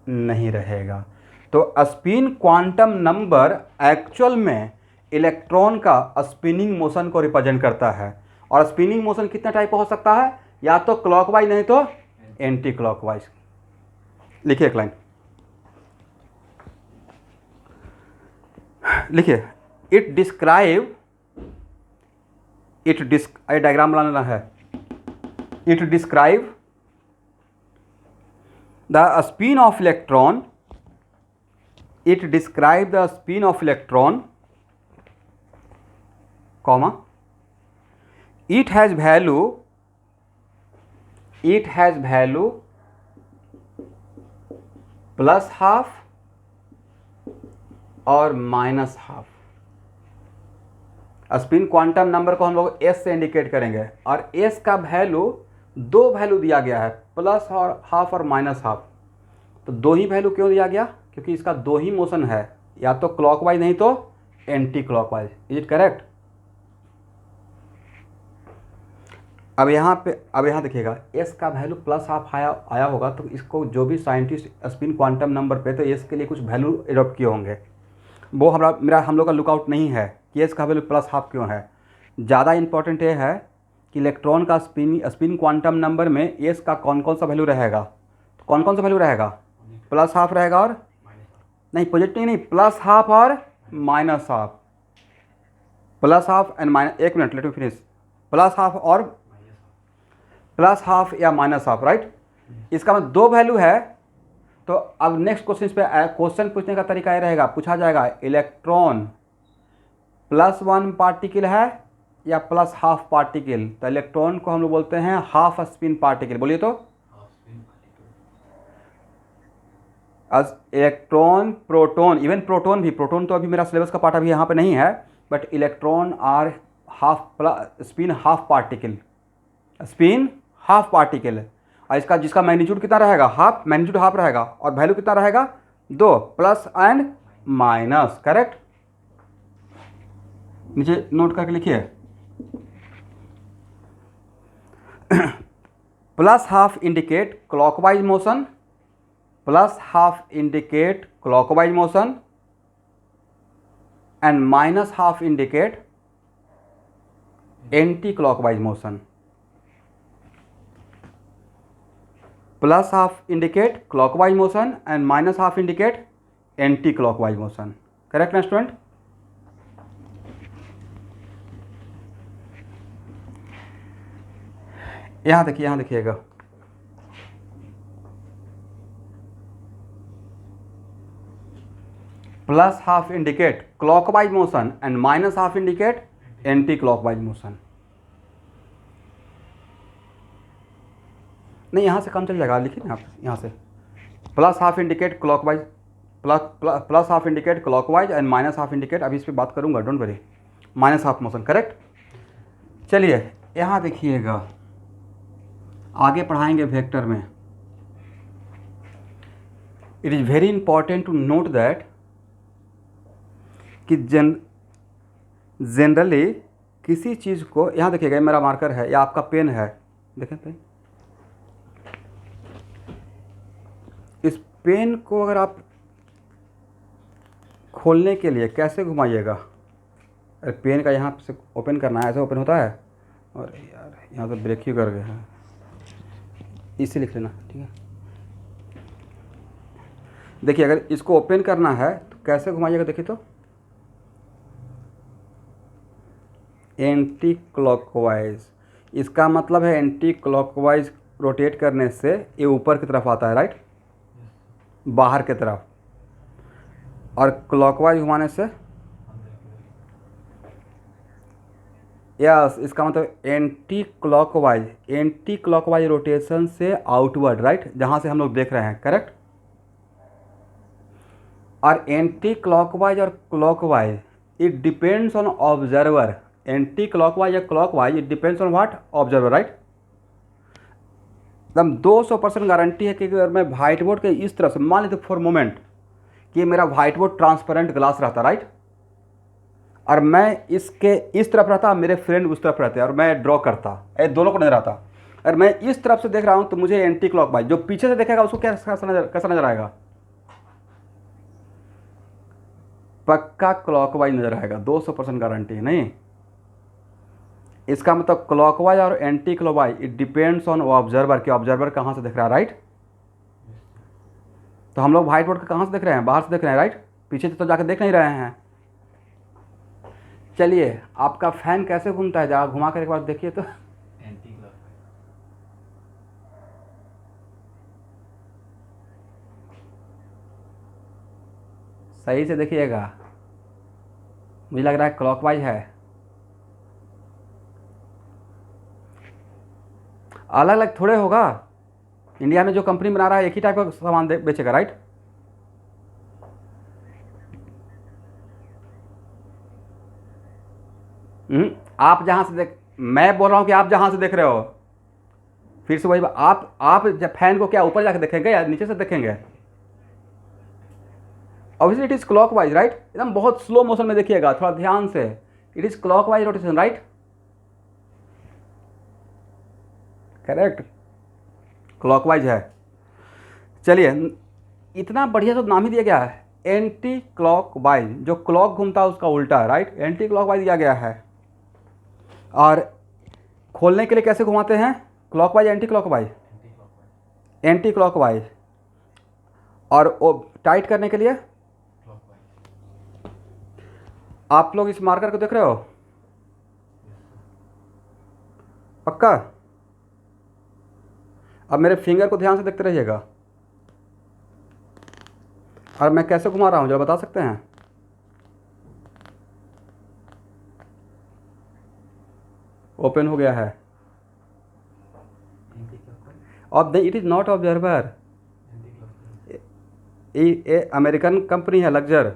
नहीं रहेगा। तो स्पिन क्वांटम नंबर एक्चुअल में इलेक्ट्रॉन का स्पिनिंग मोशन को रिप्रेजेंट करता है। और स्पिनिंग मोशन कितना टाइप का हो सकता है? या तो क्लॉकवाइज नहीं तो एंटी क्लॉकवाइज। लिखिए एक लाइन, लिखिए, डायग्राम बनाना है। It describe the spin off electron, it describe the spin of electron, comma, it has value plus half और minus half. Spin quantum number को हम लोग एस से इंडिकेट करेंगे, और एस का वैल्यू, दो वैल्यू दिया गया है, प्लस और हाफ और माइनस हाफ। तो दो ही वैल्यू क्यों दिया गया? क्योंकि इसका दो ही मोशन है, या तो क्लॉकवाइज नहीं तो anti clockwise. Is it correct? अब यहाँ देखिएगा, एस का वैल्यू प्लस हाफ आया होगा, तो इसको जो भी साइंटिस्ट स्पिन क्वांटम नंबर पे तो एस के लिए कुछ वैल्यू एडॉप्ट किए होंगे। वो हम लोग का लुकआउट नहीं है कि एस का वैल्यू प्लस हाफ क्यों है। ज़्यादा इंपॉर्टेंट ये है कि इलेक्ट्रॉन का स्पिन क्वांटम नंबर में एस का कौन कौन सा वैल्यू रहेगा। तो कौन कौन सा वैल्यू रहेगा? प्लस हाफ रहेगा, और नहीं पॉजिटिव नहीं, प्लस हाफ और minus half. Plus half and minus, एक minute, let me finish. Plus half और प्लस हाफ या माइनस हाफ, राइट। इसका मतलब दो वैल्यू है। तो अब नेक्स्ट क्वेश्चन पूछने का तरीका ये रहेगा, पूछा जाएगा इलेक्ट्रॉन प्लस वन पार्टिकल है या प्लस हाफ पार्टिकल। तो इलेक्ट्रॉन को हम लोग बोलते हैं हाफ स्पिन पार्टिकल। बोलिए तो, इलेक्ट्रॉन, प्रोटॉन, इवन प्रोटॉन भी, प्रोटॉन तो अभी मेरा सिलेबस का पार्ट अभी यहाँ पे नहीं है, but electron are spin half particle, spin half particle. और इसका जिसका मैग्नीट्यूड कितना रहेगा? हाफ, मैग्नीट्यूड हाफ रहेगा, और वैल्यू कितना रहेगा? दो, प्लस एंड माइनस, करेक्ट। नीचे नोट करके लिखिए, plus half indicate clockwise motion, plus half indicate clockwise motion, and minus half indicate anti clockwise motion. Plus half indicate clockwise motion and minus half indicate anti clockwise motion. Correct ना student? यहाँ देखिएगा, plus half indicate clockwise motion and minus half indicate anti clockwise motion. नहीं, यहाँ से काम चल जाएगा, लिखिए ना आप यहाँ से, plus half indicate clockwise, plus half indicate clockwise and minus half indicate, अभी इस पर बात करूँगा, don't worry, minus half motion, correct. चलिए यहाँ देखिएगा, आगे पढ़ाएंगे वेक्टर में। It is very important to note that कि जनरली किसी चीज़ को, यहाँ देखिएगा, ये मेरा मार्कर है या आपका पेन है, देखें पेन, इस पेन को अगर आप खोलने के लिए कैसे घुमाइएगा, अरे पेन का यहाँ से ओपन करना है, ऐसे ओपन होता है, और यार यहाँ तो ब्रेक ही कर गया है, इसे लिख लेना, ठीक है। देखिए अगर इसको ओपन करना है तो कैसे घुमाइएगा, देखिए तो एंटी क्लॉकवाइज, इसका मतलब है एंटी क्लॉकवाइज रोटेट करने से ये ऊपर की तरफ आता है, राइट, बाहर की तरफ, और क्लॉकवाइज घुमाने से, यस, इसका मतलब एंटी क्लॉकवाइज रोटेशन से आउटवर्ड, राइट, जहाँ से हम लोग देख रहे हैं, करेक्ट। और एंटी क्लॉकवाइज और clockwise, it depends on observer, anti clockwise या clockwise, it depends on what, observer, right. एकदम 200% गारंटी है कि अगर मैं व्हाइट बोर्ड के इस तरफ से, मान लीजिए फॉर मोमेंट कि मेरा व्हाइट बोर्ड ट्रांसपेरेंट ग्लास रहता, राइट, और मैं इसके इस तरफ रहता, मेरे फ्रेंड उस तरफ रहते और मैं ड्रॉ करता, ये दोनों को नजर आता, अगर मैं इस तरफ से देख रहा हूँ तो मुझे एंटी क्लॉकवाइज, जो पीछे से देखेगा उसको कैसा नजर आएगा, पक्का क्लॉकवाइज नजर आएगा, 200% गारंटी, नहीं। इसका मतलब क्लॉकवाइज और anti clockwise, it depends on observer, कि ऑब्जर्वर कहाँ से देख रहा है, राइट। तो हम लोग व्हाइट बोर्ड का कहाँ से देख रहे हैं, बाहर से देख रहे हैं, राइट, पीछे तो जाकर देख नहीं रहे हैं। चलिए आपका फैन कैसे घूमता है, जरा घुमा कर एक बार देखिए तो, एंटी क्लॉकवाइज, सही से देखिएगा, मुझे लग रहा है क्लॉकवाइज है। अलग अलग थोड़े होगा, इंडिया में जो कंपनी बना रहा है एक ही टाइप का सामान बेचेगा, राइट। आप जहां से देख, मैं बोल रहा हूं कि आप जहां से देख रहे हो, फिर से वही आप जब फैन को क्या ऊपर जाकर देखेंगे या नीचे से देखेंगे, obviously it is clockwise, right, एकदम बहुत स्लो मोशन में देखिएगा, थोड़ा ध्यान से, it is clockwise rotation, right, correct, clockwise है। चलिए इतना बढ़िया तो नाम ही दिया गया है, एंटी क्लॉकवाइज, जो क्लॉक घूमता है उसका उल्टा है, राइट, एंटी क्लॉकवाइज दिया गया है। और खोलने के लिए कैसे घुमाते हैं, clockwise anti clockwise, anti clockwise, और वो टाइट करने के लिए, आप लोग इस मार्कर को देख रहे हो, पक्का। अब मेरे फिंगर को ध्यान से देखते रहिएगा, और मैं कैसे घुमा रहा हूं जरा बता सकते हैं, ओपन हो गया है, और इट इज नॉट ऑब्जर्वर, ये अमेरिकन कंपनी है लग्जर,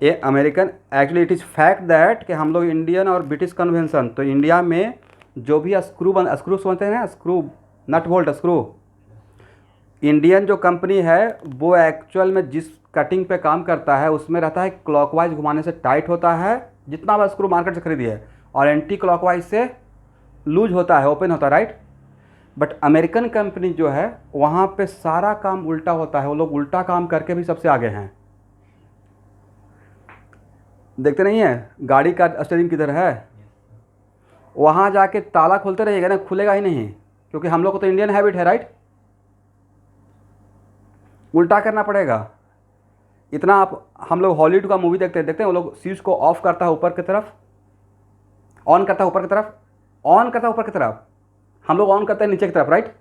ये American, actually it is fact that कि हम लोग इंडियन और ब्रिटिश कन्वेंशन, तो इंडिया में जो भी स्क्रू बनते हैं, screw nut bolt screw, Indian जो कंपनी है वो एक्चुअल में जिस कटिंग पे काम करता है उसमें रहता है क्लॉकवाइज घुमाने से टाइट होता है, जितना भी स्क्रू मार्केट से खरीदी है, और एंटी क्लॉकवाइज से लूज होता है, ओपन होता है, राइट। बट अमेरिकन कंपनी जो है वहाँ पे सारा काम उल्टा होता है, वो लोग उल्टा काम करके भी सबसे आगे हैं। देखते नहीं है गाड़ी का स्टीयरिंग किधर है, वहाँ जाके ताला खोलते रहिएगा ना, खुलेगा ही नहीं, क्योंकि हम लोग को तो इंडियन हैबिट है, राइट, उल्टा करना पड़ेगा। इतना आप, हम लोग हॉलीवुड का मूवी देखते हैं वो लोग स्विच को ऑफ करता है ऊपर की तरफ, ऑन करता है ऊपर की तरफ, ऑन करता है ऊपर की तरफ, हम लोग ऑन करते हैं नीचे की तरफ, राइट,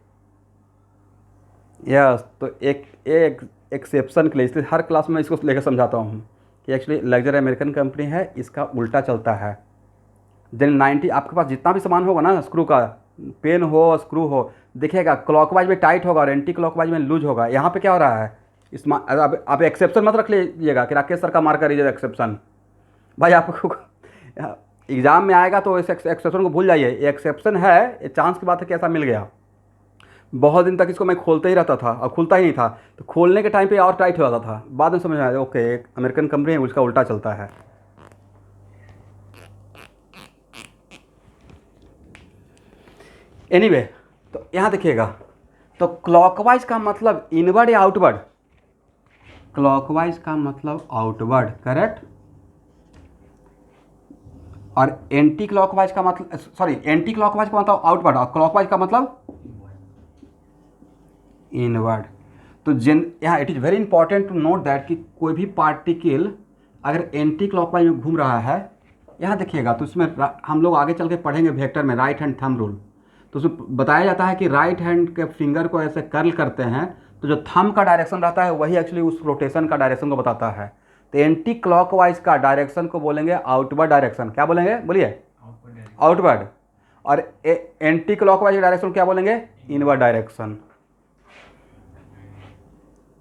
यस। तो एक एक्सेप्शन के लिए, इसलिए हर क्लास में इसको लेकर समझाता हूँ कि एक्चुअली लग्जरी अमेरिकन कंपनी है, इसका उल्टा चलता है। देन 90, आपके पास जितना भी सामान होगा ना स्क्रू का, पेन हो स्क्रू हो, देखिएगा क्लॉकवाइज में टाइट होगा और एंटी क्लॉकवाइज में लूज होगा। यहाँ पे क्या हो रहा है, इस अब आप एक्सेप्शन मत रख लीजिएगा कि राकेश सर का मार्कर इज एक्सेप्शन। भाई आपको एग्जाम में आएगा तो इस एक्सेप्शन को भूल जाइए, ये एक्सेप्शन है, ये चांस की बात है कि ऐसा मिल गया। बहुत दिन तक इसको मैं खोलते ही रहता था और खुलता ही नहीं था, तो खोलने के टाइम पे और टाइट हो जाता था, बाद में समझ में आया ओके एक अमेरिकन कंपनी है उसका उल्टा चलता है। एनीवे तो यहाँ देखिएगा, तो क्लॉकवाइज का मतलब इनवर्ड या आउटवर्ड, क्लॉकवाइज का मतलब आउटवर्ड, करेक्ट। और एंटी क्लॉकवाइज का मतलब, सॉरी एंटी क्लॉकवाइज का मतलब आउटवर्ड और क्लॉकवाइज का मतलब इनवर्ड। तो यहाँ it is very important to note that कि कोई भी पार्टिकल अगर एंटी क्लॉकवाइज में घूम रहा है, यहाँ देखिएगा तो उसमें हम लोग आगे चल के पढ़ेंगे वेक्टर में राइट हैंड थंब रूल, तो उसमें बताया जाता है कि राइट हैंड के फिंगर को ऐसे कर्ल करते हैं तो जो थंब का डायरेक्शन रहता है वही एक्चुअली उस रोटेशन का डायरेक्शन को बताता है। तो एंटी क्लॉकवाइज का डायरेक्शन को बोलेंगे आउटवर्ड डायरेक्शन। क्या बोलेंगे, बोलिए, आउटवर्ड। और एंटी क्लॉकवाइज डायरेक्शन क्या बोलेंगे, इनवर्ड डायरेक्शन।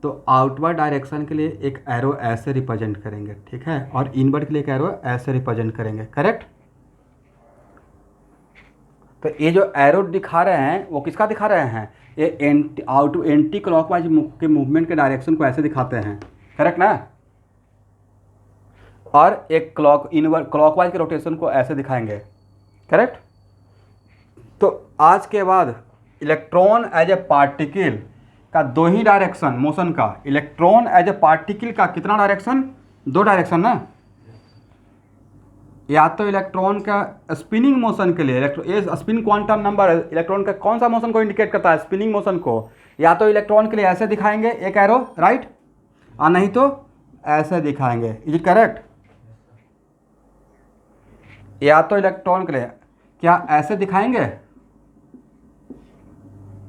तो आउटवर्ड डायरेक्शन के लिए एक एरो ऐसे रिप्रेजेंट करेंगे, ठीक है, और इनवर्ड के लिए एक एरो ऐसे रिप्रेजेंट करेंगे, करेक्ट। तो ये जो एरो दिखा रहे हैं वो किसका दिखा रहे हैं, ये एंटी क्लॉकवाइज के मूवमेंट के डायरेक्शन को ऐसे दिखाते हैं, करेक्ट ना। और एक क्लॉकवाइज के रोटेशन को ऐसे दिखाएंगे, करेक्ट। तो आज के बाद इलेक्ट्रॉन एज ए पार्टिकल का दो ही डायरेक्शन मोशन का, इलेक्ट्रॉन एज ए पार्टिकल का कितना डायरेक्शन, दो डायरेक्शन ना। या तो इलेक्ट्रॉन का स्पिनिंग मोशन के लिए, ये स्पिन क्वांटम नंबर इलेक्ट्रॉन का कौन सा मोशन को इंडिकेट करता है, स्पिनिंग मोशन को। या तो इलेक्ट्रॉन के लिए ऐसे दिखाएंगे एक एरो, राइट, और नहीं तो ऐसे दिखाएंगे, इज इट करेक्ट। या तो इलेक्ट्रॉन के लिए क्या ऐसे दिखाएंगे,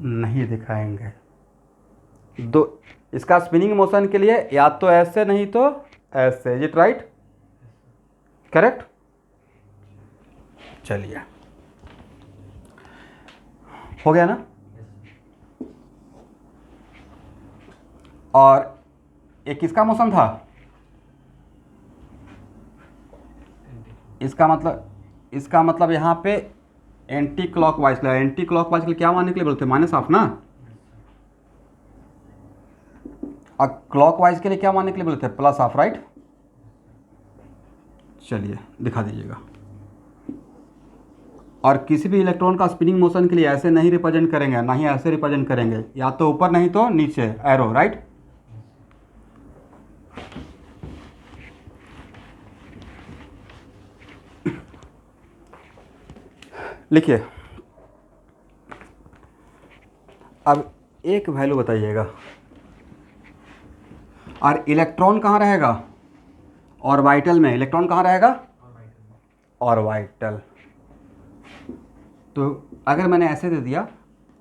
नहीं दिखाएंगे। दो इसका स्पिनिंग मोशन के लिए या तो ऐसे नहीं तो ऐसे, इज इट राइट, करेक्ट। चलिए हो गया ना। और एक किसका मोशन था, इसका मतलब यहाँ पे एंटी क्लॉकवाइज के लिए, एंटी क्लॉकवाइज के लिए क्या मानने के लिए बोलते हैं, माइनस हाफ ना। और क्लॉकवाइज के लिए क्या मानने के लिए बोलते हैं, प्लस हाफ, राइट। चलिए दिखा दीजिएगा। और किसी भी इलेक्ट्रॉन का स्पिनिंग मोशन के लिए ऐसे नहीं रिप्रेजेंट करेंगे, ना ही ऐसे रिप्रेजेंट करेंगे, या तो ऊपर नहीं तो नीचे एरो, राइट। लिखिए, अब एक वैल्यू बताइएगा, और इलेक्ट्रॉन कहाँ रहेगा, ऑर्बिटल में। इलेक्ट्रॉन कहाँ रहेगा, ऑर्बिटल। तो अगर मैंने ऐसे दे दिया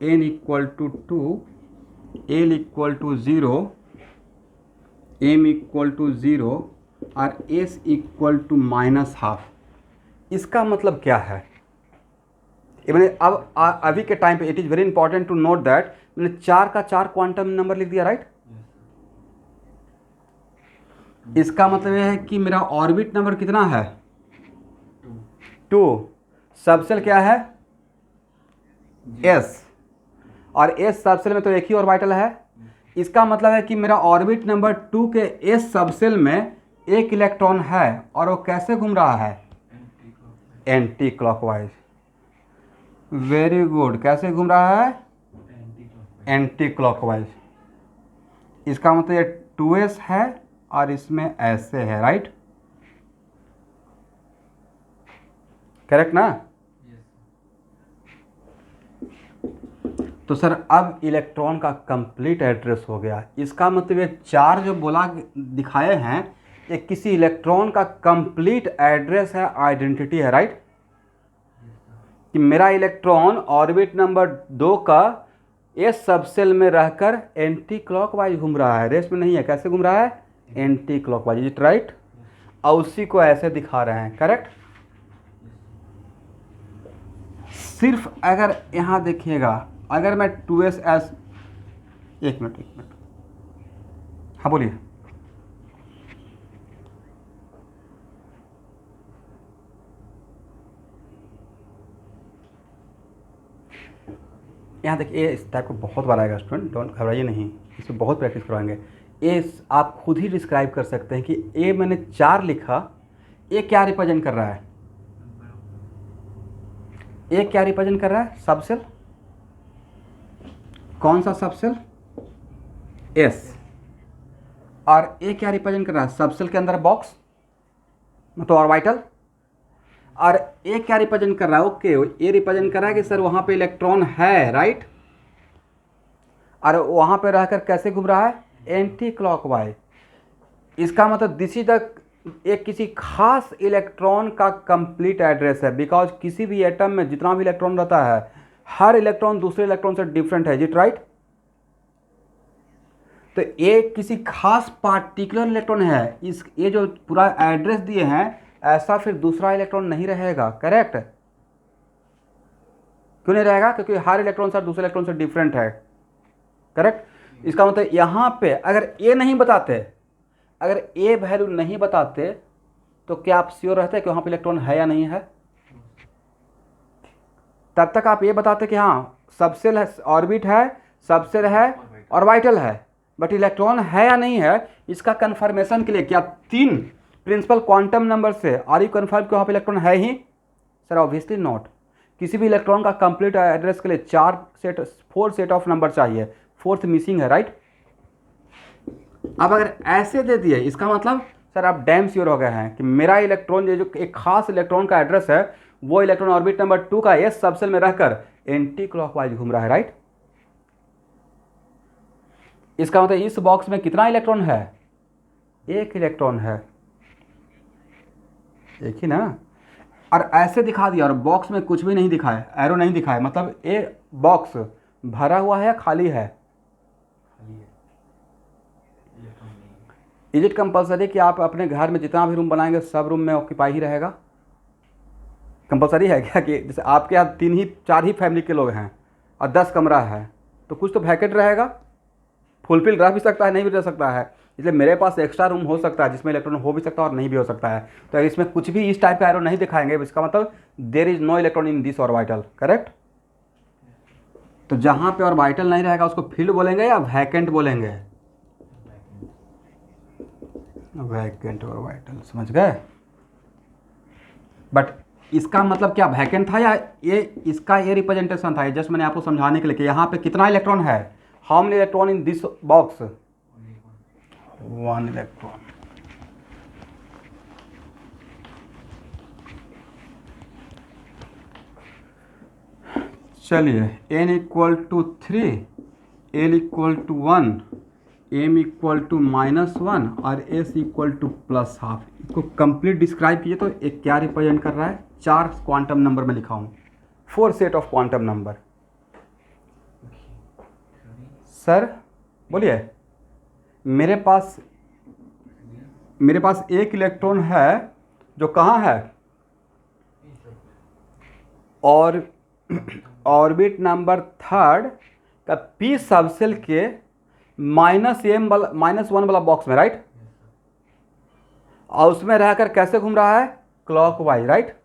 n equal to 2, l equal to 0, m equal to 0 और s equal to minus half, इसका मतलब क्या है, ये मैंने अब अभी के टाइम पे it is very important to note that मैंने 4 का 4 क्वांटम नंबर लिख दिया, राइट। इसका मतलब यह है कि मेरा ऑर्बिट नंबर कितना है, 2। सबसेल क्या है, s, और s सबसेल में तो एक ही ऑर्बिटल है। इसका मतलब है कि मेरा ऑर्बिट नंबर 2 के s सबसेल में एक इलेक्ट्रॉन है और वो कैसे घूम रहा है, एंटी क्लॉकवाइज। वेरी गुड, कैसे घूम रहा है, एंटी क्लॉकवाइज। इसका मतलब ये 2s है और इसमें ऐसे है, राइट, करेक्ट ना। तो सर अब इलेक्ट्रॉन का कंप्लीट एड्रेस हो गया। इसका मतलब ये 4 जो बोला दिखाए हैं ये किसी इलेक्ट्रॉन का कंप्लीट एड्रेस है, आइडेंटिटी है, राइट। कि मेरा इलेक्ट्रॉन ऑर्बिट नंबर 2 का एस सबसेल में रहकर एंटी क्लॉकवाइज घूम रहा है, रेस में नहीं है, कैसे घूम रहा है, anti clockwise, is it right. और उसी को ऐसे दिखा रहे हैं, करेक्ट। सिर्फ अगर यहाँ देखिएगा, अगर मैं 2s, एक मिनट, हाँ बोलिए। यहाँ देखिए इस टाइप को बहुत बार आएगा स्टूडेंट, डोंट घबराइए नहीं, इसमें बहुत प्रैक्टिस करवाएंगे। ए आप खुद ही डिस्क्राइब कर सकते हैं कि ए मैंने 4 लिखा, ए क्या रिप्रेजेंट कर रहा है? ए क्या रिप्रेजेंट कर रहा है? सबसेल। कौन सा सबसेल? एस। और ए क्या रिप्रेजेंट कर रहा है? सबसेल के अंदर बॉक्स मतलब ऑर्बिटल। और ए क्या रिप्रेजेंट कर रहा है? ओके, ए रिप्रेजेंट कर रहा है कि सर वहां पे इलेक्ट्रॉन है, राइट। और वहां पे रहकर कैसे घूम रहा है? Anti clockwise. इसका मतलब दिस इज द एक किसी खास इलेक्ट्रॉन का कंप्लीट एड्रेस है, बिकॉज किसी भी एटम में जितना भी इलेक्ट्रॉन रहता है, हर इलेक्ट्रॉन दूसरे इलेक्ट्रॉन से डिफरेंट है, इट राइट। तो ये किसी खास पार्टिकुलर इलेक्ट्रॉन है, इस ये जो पूरा एड्रेस दिए हैं, ऐसा फिर दूसरा इलेक्ट्रॉन नहीं रहेगा, करेक्ट। क्यों नहीं रहेगा? क्योंकि हर इलेक्ट्रॉन सर दूसरे इलेक्ट्रॉन से डिफरेंट है, करेक्ट। इसका मतलब यहां पे अगर ए नहीं बताते, अगर ए वैल्यू नहीं बताते, तो क्या आप श्योर रहते कि वहां पे इलेक्ट्रॉन है या नहीं है? तब तक आप ये बताते कि हाँ सबसेल है, ऑर्बिट है, सबसेल है, ऑर्बिटल है, बट इलेक्ट्रॉन है या नहीं है, इसका कंफर्मेशन के लिए क्या 3 प्रिंसिपल क्वांटम नंबर से आर यू कन्फर्म कि वहाँ पे इलेक्ट्रॉन है ही? Sir obviously not. किसी भी इलेक्ट्रॉन का कंप्लीट एड्रेस के लिए 4 सेट ऑफ नंबर चाहिए, 4th मिसिंग है, राइट। अब अगर ऐसे दे दिए, इसका मतलब सर आप डैम श्योर हो गए हैं कि मेरा इलेक्ट्रॉन जो एक खास इलेक्ट्रॉन का एड्रेस है, वो इलेक्ट्रॉन ऑर्बिट नंबर 2 का एस सबसेल में रहकर एंटी क्लॉकवाइज घूम रहा है, राइट। इसका मतलब इस बॉक्स में कितना इलेक्ट्रॉन है? 1 इलेक्ट्रॉन है, एक ही ना। और ऐसे दिखा दिया और बॉक्स में कुछ भी नहीं दिखा है, एरो नहीं दिखा है, मतलब ये बॉक्स भरा हुआ है या खाली है? इज इट कंपलसरी कि आप अपने घर में जितना भी रूम बनाएंगे सब रूम में ऑक्यूपाई ही रहेगा? कंपलसरी है क्या कि जैसे आपके यहाँ 4 ही फैमिली के लोग हैं और 10 कमरा है, तो कुछ तो वैकेंट रहेगा, फुलफिल रह भी सकता है, नहीं भी रह सकता है। इसलिए मेरे पास एक्स्ट्रा रूम हो सकता है जिसमें इलेक्ट्रॉन हो भी सकता है और नहीं भी हो सकता है। तो इसमें कुछ भी इस टाइप का एरो नहीं दिखाएंगे, इसका मतलब there is no electron in this orbital, correct. तो जहाँ पे ऑर्बिटल नहीं रहेगा उसको फील्ड बोलेंगे या वैकेंट बोलेंगे? वैकेंट ऑर्बिटल, समझ गए। बट इसका मतलब क्या वैकेंट था या ये इसका ये रिप्रेजेंटेशन था? जस्ट मैंने आपको समझाने के लिए कि यहाँ पे कितना इलेक्ट्रॉन है, how many electron in this box? 1 electron. चलिए n equal to 3, l equal to 1, m equal to -1 और s इक्वल टू +12। इसको कंप्लीट डिस्क्राइब कीजिए। तो एक क्या रिप्रेजेंट कर रहा है? 4 क्वांटम नंबर में लिखा हूँ, 4 set of quantum number. Sir बोलिए। मेरे पास 1 इलेक्ट्रॉन है जो कहाँ है? और ऑर्बिट नंबर 3 का p सबसेल के -1 वाला बॉक्स में, राइट। और उसमें रहकर कैसे घूम रहा है? Clockwise, right.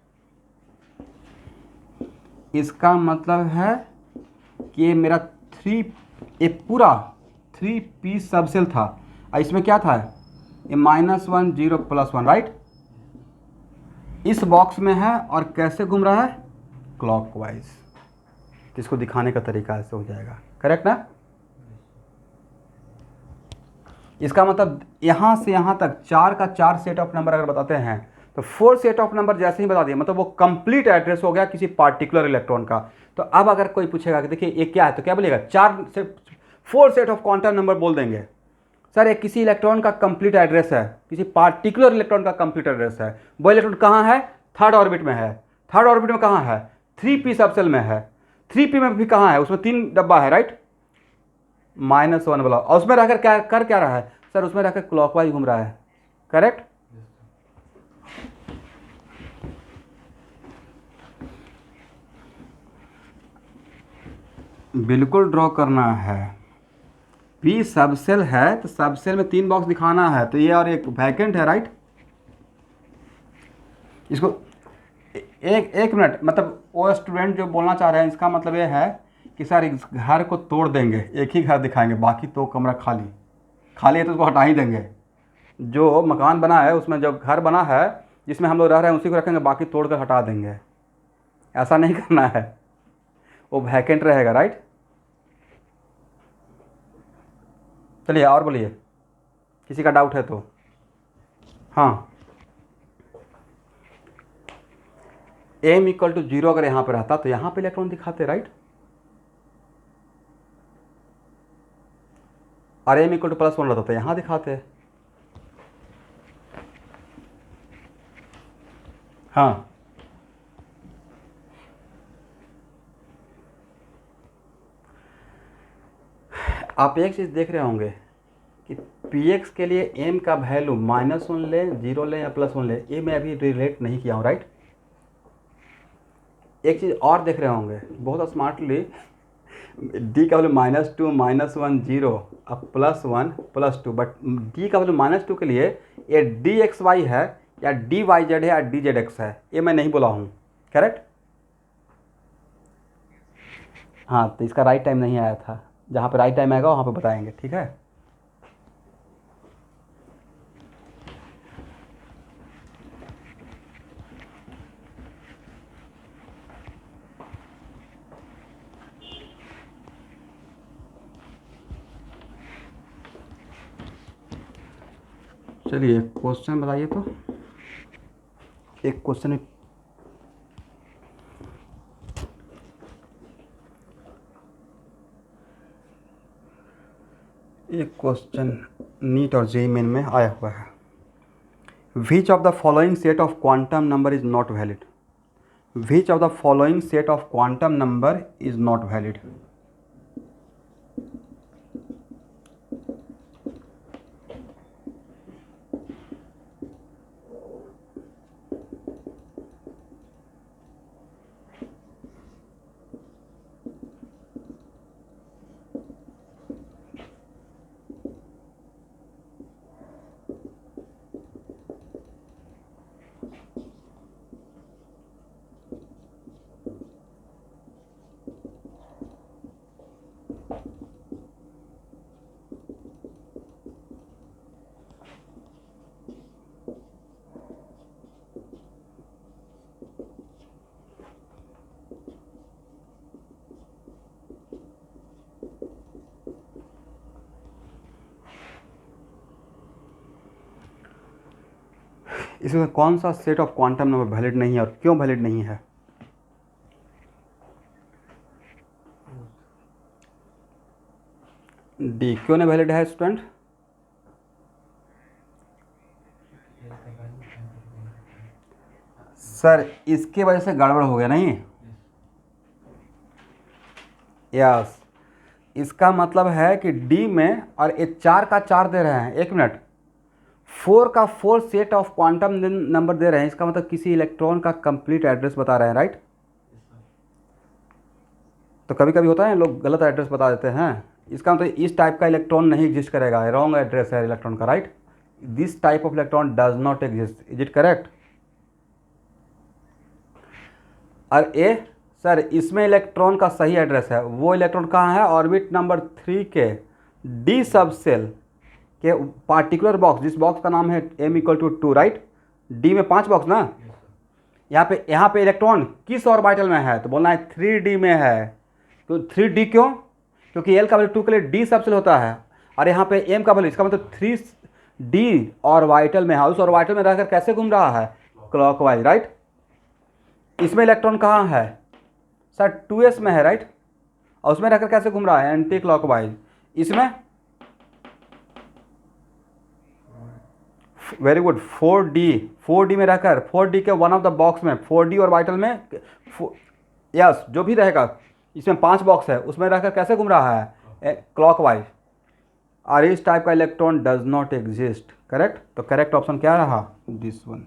इसका मतलब है कि मेरा पूरा 3p सबसेल था और इसमें क्या था? ये -1 0 +1, राइट। इस बॉक्स में है और कैसे घूम रहा है? क्लॉकवाइज। इसको दिखाने का तरीका ऐसे हो जाएगा, करेक्ट ना। इसका मतलब यहाँ से यहाँ तक 4 का 4 सेट ऑफ नंबर अगर बताते हैं तो 4 सेट ऑफ नंबर जैसे ही बता दिए, मतलब वो कंप्लीट एड्रेस हो गया किसी पार्टिकुलर इलेक्ट्रॉन का। तो अब अगर कोई पूछेगा कि देखिए ये क्या है, तो क्या बोलेगा? 4 सेट ऑफ क्वांटम नंबर बोल देंगे। सर ये किसी इलेक्ट्रॉन का कंप्लीट एड्रेस है, किसी पार्टिकुलर इलेक्ट्रॉन का कंप्लीट एड्रेस है। वो इलेक्ट्रॉन कहाँ है? 3rd ऑर्बिट में है। 3rd ऑर्बिट में कहाँ है? 3p सबसेल में है। 3p में भी कहाँ है? उसमें 3 डब्बा है, राइट। -1 वाला, और उसमें रहकर क्या रहा है? सर उसमें रहकर क्लॉकवाइज घूम रहा है, करेक्ट। बिल्कुल ड्रॉ करना है। पी सब सेल है तो सब सेल में 3 बॉक्स दिखाना है, तो ये और एक वैकेंट है, राइट। इसको एक एक मिनट, मतलब वो स्टूडेंट जो बोलना चाह रहे हैं इसका मतलब ये है कि सर इस घर को तोड़ देंगे, एक ही घर दिखाएंगे, बाकी तो कमरा खाली खाली है तो उसको हटा ही देंगे। जो मकान बना है उसमें जो घर बना है जिसमें हम लोग रह रहे हैं उसी को रखेंगे, बाकी तोड़ कर हटा देंगे। ऐसा नहीं करना है, वो वैकेंट रहेगा, राइट। चलिए और बोलिए, किसी का डाउट है तो। हाँ, एम इक्वल टू 0 अगर यहाँ पे रहता तो यहाँ पे इलेक्ट्रॉन दिखाते, राइट। और एम इक्वल टू +1 रहता तो यहाँ दिखाते। हाँ, आप एक चीज़ देख रहे होंगे कि पी एक्स के लिए एम का वैल्यू -1 लें, 0 लें या +1 लें, ये मैं अभी रिलेट नहीं किया हूँ, राइट। एक चीज़ और देख रहे होंगे बहुत स्मार्टली, डी का वैल्यू -2 -1 0 अब +1 +2, बट डी का वैल्यू -2 के लिए ये डी एक्स वाई है या डी वाई जेड है या डी जेड एक्स है, ये मैं नहीं बोला हूँ, करेक्ट। हाँ, तो इसका राइट टाइम नहीं आया था, जहाँ पे राइट टाइम आएगा वहाँ पे बताएंगे, ठीक है। चलिए क्वेश्चन बताइए तो, एक क्वेश्चन। एक क्वेश्चन नीट और जेईई मेन में आया हुआ है। विच of the following set of quantum number is not valid. Which of the following set of quantum number is not valid. इसमें कौन सा set of quantum number valid नहीं है और क्यों वैलिड नहीं है। डी क्यों नहीं वैलिड है स्टूडेंट। सर इसके वजह से गड़बड़ हो गया नहीं। यस, इसका मतलब है कि डी में और ये 4 का 4 दे रहे हैं, एक मिनट, 4 का 4 सेट ऑफ क्वांटम नंबर दे रहे हैं, इसका मतलब किसी इलेक्ट्रॉन का कंप्लीट एड्रेस बता रहे हैं, राइट। तो कभी कभी होता है लोग गलत एड्रेस बता देते हैं, इसका मतलब इस टाइप का इलेक्ट्रॉन नहीं एग्जिस्ट करेगा, रॉन्ग एड्रेस है इलेक्ट्रॉन का, right. This type of electron does not exist, is it correct. और ए सर इसमें इलेक्ट्रॉन का सही एड्रेस है, वो इलेक्ट्रॉन कहाँ है, ऑर्बिट नंबर 3 के डी सब सेल के पार्टिकुलर बॉक्स, जिस बॉक्स का नाम है m equal to 2, right. D में 5 बॉक्स ना, यहाँ पे इलेक्ट्रॉन किस ऑर्बिटल में है, तो बोलना है 3D में है। तो 3D क्यों, क्योंकि l का वैल्यू 2 के लिए डी सब सेल होता है, और यहाँ पे m का वैल्यू, इसका मतलब 3D ऑर्बिटल में है, उस ऑर्बिटल में रहकर कैसे घूम रहा है, क्लॉकवाइज, राइट। इसमें इलेक्ट्रॉन कहाँ है सर, 2s में है, राइट, और उसमें रहकर कैसे घूम रहा है, एंटी क्लॉकवाइज। इसमें वेरी गुड, 4D में रहकर, 4D के वन ऑफ द बॉक्स में, 4D ऑर्बिटल में, यस जो भी रहेगा, इसमें 5 बॉक्स है, उसमें रहकर कैसे घूम रहा है, क्लॉकवाइज। और इस टाइप का electron does not exist, correct. तो करेक्ट ऑप्शन क्या रहा, दिस वन।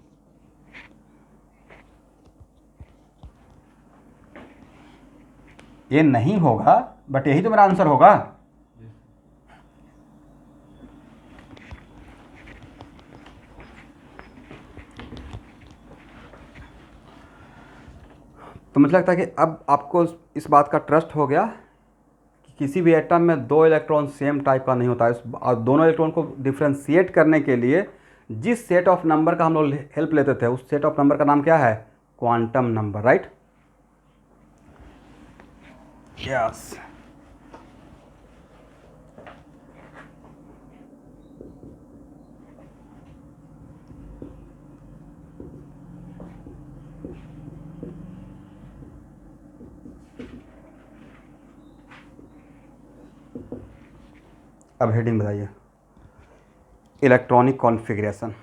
ये नहीं होगा बट यही तो मेरा आंसर होगा। तो मुझे लगता है कि अब आपको इस बात का ट्रस्ट हो गया कि किसी भी एटम में दो इलेक्ट्रॉन सेम टाइप का नहीं होता है। और दोनों इलेक्ट्रॉन को डिफ्रेंशिएट करने के लिए जिस सेट ऑफ नंबर का हम लोग हेल्प लेते थे, उस सेट ऑफ नंबर का नाम क्या है? Quantum number, right? यस। अब हेडिंग बताइए, electronic configuration.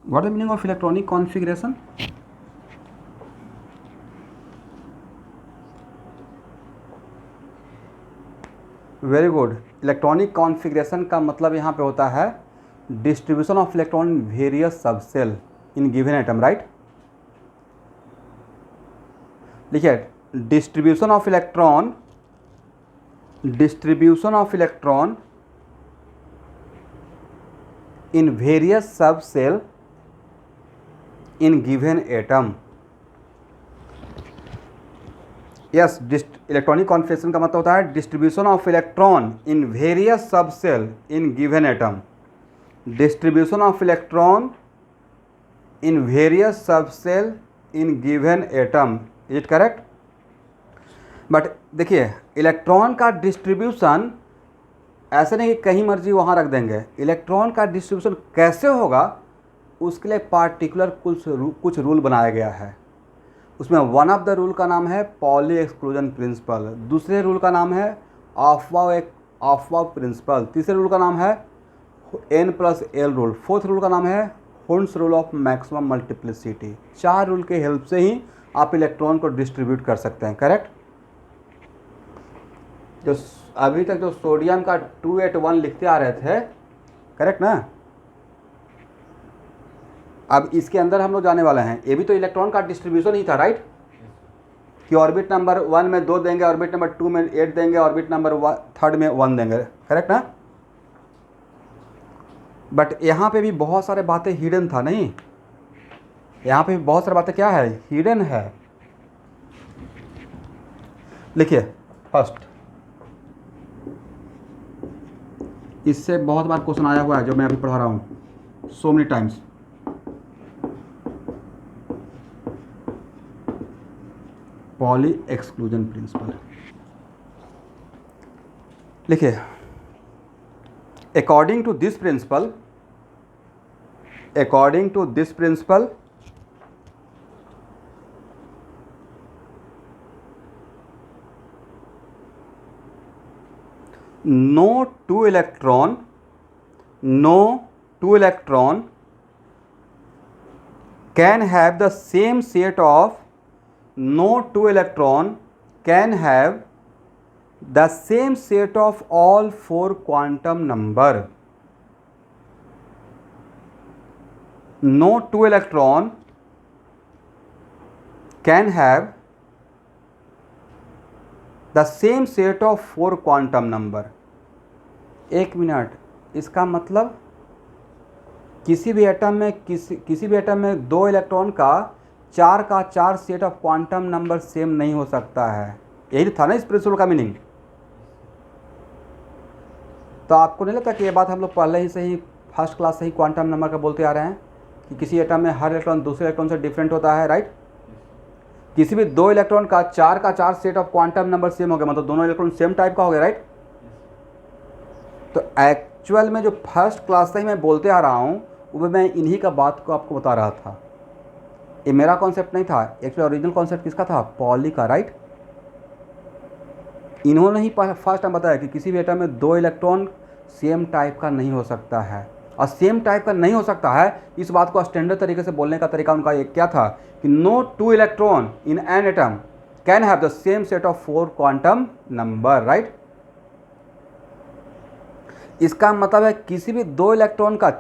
What is the meaning of electronic configuration? Very good. Electronic configuration का मतलब यहाँ पे होता है distribution of electron in various subshell in given atom, right? लिखिए, distribution of electron in various subshell in given atom. Yes, electronic configuration का मतलब होता है distribution of electron in various subshell in given atom. Distribution of electron in various subshell in given atom, is it correct? But देखिए, electron का distribution ऐसे नहीं कि कहीं मर्जी वहाँ रख देंगे। इलेक्ट्रॉन का डिस्ट्रीब्यूशन कैसे होगा उसके लिए पार्टिकुलर कुछ रूल बनाया गया है। उसमें वन ऑफ द रूल का नाम है पॉली एक्सक्लूजन प्रिंसिपल, दूसरे रूल का नाम है ऑफबाउ प्रिंसिपल, तीसरे रूल का नाम है N+L रूल, फोर्थ रूल का नाम है Hund's rule of maximum multiplicity. 4 rule के हेल्प से ही आप इलेक्ट्रॉन को डिस्ट्रीब्यूट कर सकते हैं, करेक्ट? जो अभी तक जो सोडियम का 281 लिखते आ रहे थे, करेक्ट ना? अब इसके अंदर हम लोग जाने वाले हैं। ये भी तो इलेक्ट्रॉन का डिस्ट्रीब्यूशन ही था, राइट? कि ऑर्बिट नंबर 1 में 2 देंगे, ऑर्बिट नंबर 2 में 8 देंगे, ऑर्बिट नंबर 3 में 1 देंगे, करेक्ट ना? बट यहाँ पे भी बहुत सारे बातें हिडन था, नहीं? यहाँ पे भी बहुत सारी बातें क्या है? हिडन है। लिखिए, फर्स्ट, इससे बहुत बार क्वेश्चन आया हुआ है जो मैं अभी पढ़ा रहा हूँ, so many times. Pauli exclusion principle. लिखिए, according to this principle, no two electron can have the same set of all 4 quantum number. No two electron can have the same set of 4 quantum number. 1 minute, इसका मतलब किसी भी atom में 2 electron का 4 set of quantum number same नहीं हो सकता है। यही था ना इस प्रिंसिपल का मीनिंग। तो आपको नहीं लगता कि ये बात हम लोग पहले ही से ही फर्स्ट क्लास से ही क्वांटम नंबर का बोलते आ रहे हैं कि किसी एटम में हर इलेक्ट्रॉन दूसरे इलेक्ट्रॉन से डिफरेंट होता है, राइट? किसी भी 2 इलेक्ट्रॉन का 4 set of quantum number same हो गया, मतलब दोनों इलेक्ट्रॉन सेम टाइप का हो गया, राइट? तो एक्चुअल में जो फर्स्ट क्लास से ही मैं बोलते आ रहा हूँ वो मैं इन्हीं का बात को आपको बता रहा था। ये मेरा कॉन्सेप्ट नहीं था, एक्चुअली ओरिजिनल कॉन्सेप्ट किसका था? पॉली का, राइट? इन्होंने ही फर्स्ट टाइम बताया कि किसी भी एटम में 2 इलेक्ट्रॉन सेम टाइप का नहीं हो सकता है। और सेम टाइप का नहीं हो सकता है, इस बात को स्टैंडर्ड तरीके से बोलने का तरीका उनका एक क्या था कि no two electron in an atom can have the same set of 4 quantum number, right? इसका मतलब है किसी भी दो इलेक्ट्रॉन का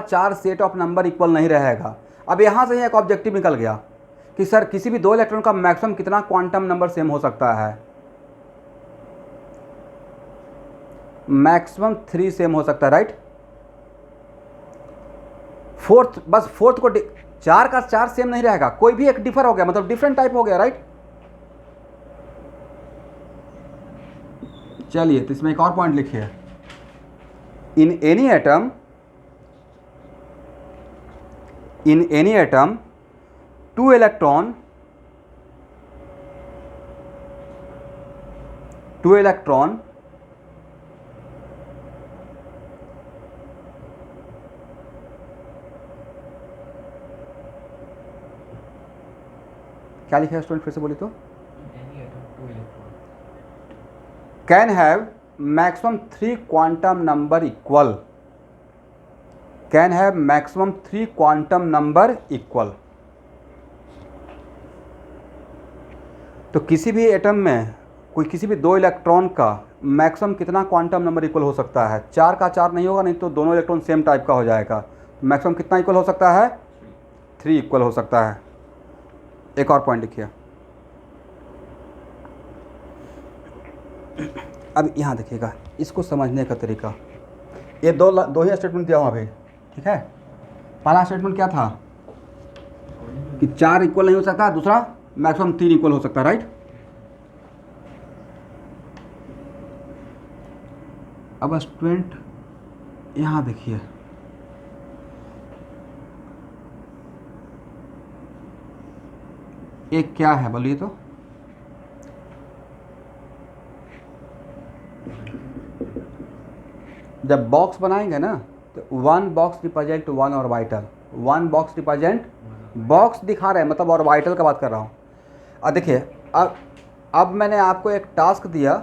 चार सेट ऑफ नंबर इक्वल नहीं रहेगा। अब यहाँ से एक ऑब्जेक्टिव निकल गया कि सर किसी भी दो इलेक्ट्रॉन का मैक्सिमम कितना क्वांटम नंबर सेम हो सकता है, मैक्सिमम 3 सेम हो सकता है, राइट। फोर्थ, बस फोर्थ को 4 का 4 सेम नहीं रहेगा, कोई भी एक डिफर हो गया, मतलब डिफरेंट टाइप हो गया, राइट। चलिए तो इसमें एक और पॉइंट लिखिए, in any atom two electron क्या लिखा है स्टूडेंट, फिर से बोली तो, can have maximum 3 quantum number equal, can have maximum 3 quantum number equal. तो किसी भी एटम में कोई किसी भी दो इलेक्ट्रॉन का मैक्सिमम कितना क्वांटम नंबर इक्वल हो सकता है, 4 का 4 नहीं होगा, नहीं तो दोनों इलेक्ट्रॉन सेम टाइप का हो जाएगा। मैक्सिमम कितना इक्वल हो सकता है, 3 इक्वल हो सकता है। एक और पॉइंट लिखिए, अब यहाँ देखिएगा इसको समझने का तरीका, ये दो ही स्टेटमेंट दिया हुआ अभी, ठीक है। पहला स्टेटमेंट क्या था कि 4 इक्वल नहीं हो सकता, दूसरा मैक्सिमम 3 इक्वल हो सकता है, राइट। अब स्टूडेंट यहाँ देखिए, एक क्या है बोलिए तो, जब बॉक्स बनाएंगे ना तो 1 box represent 1 orbital, 1 box represent, box दिखा रहे हैं मतलब ऑर्बिटल का बात कर रहा हूँ। अब देखिए, अब मैंने आपको एक टास्क दिया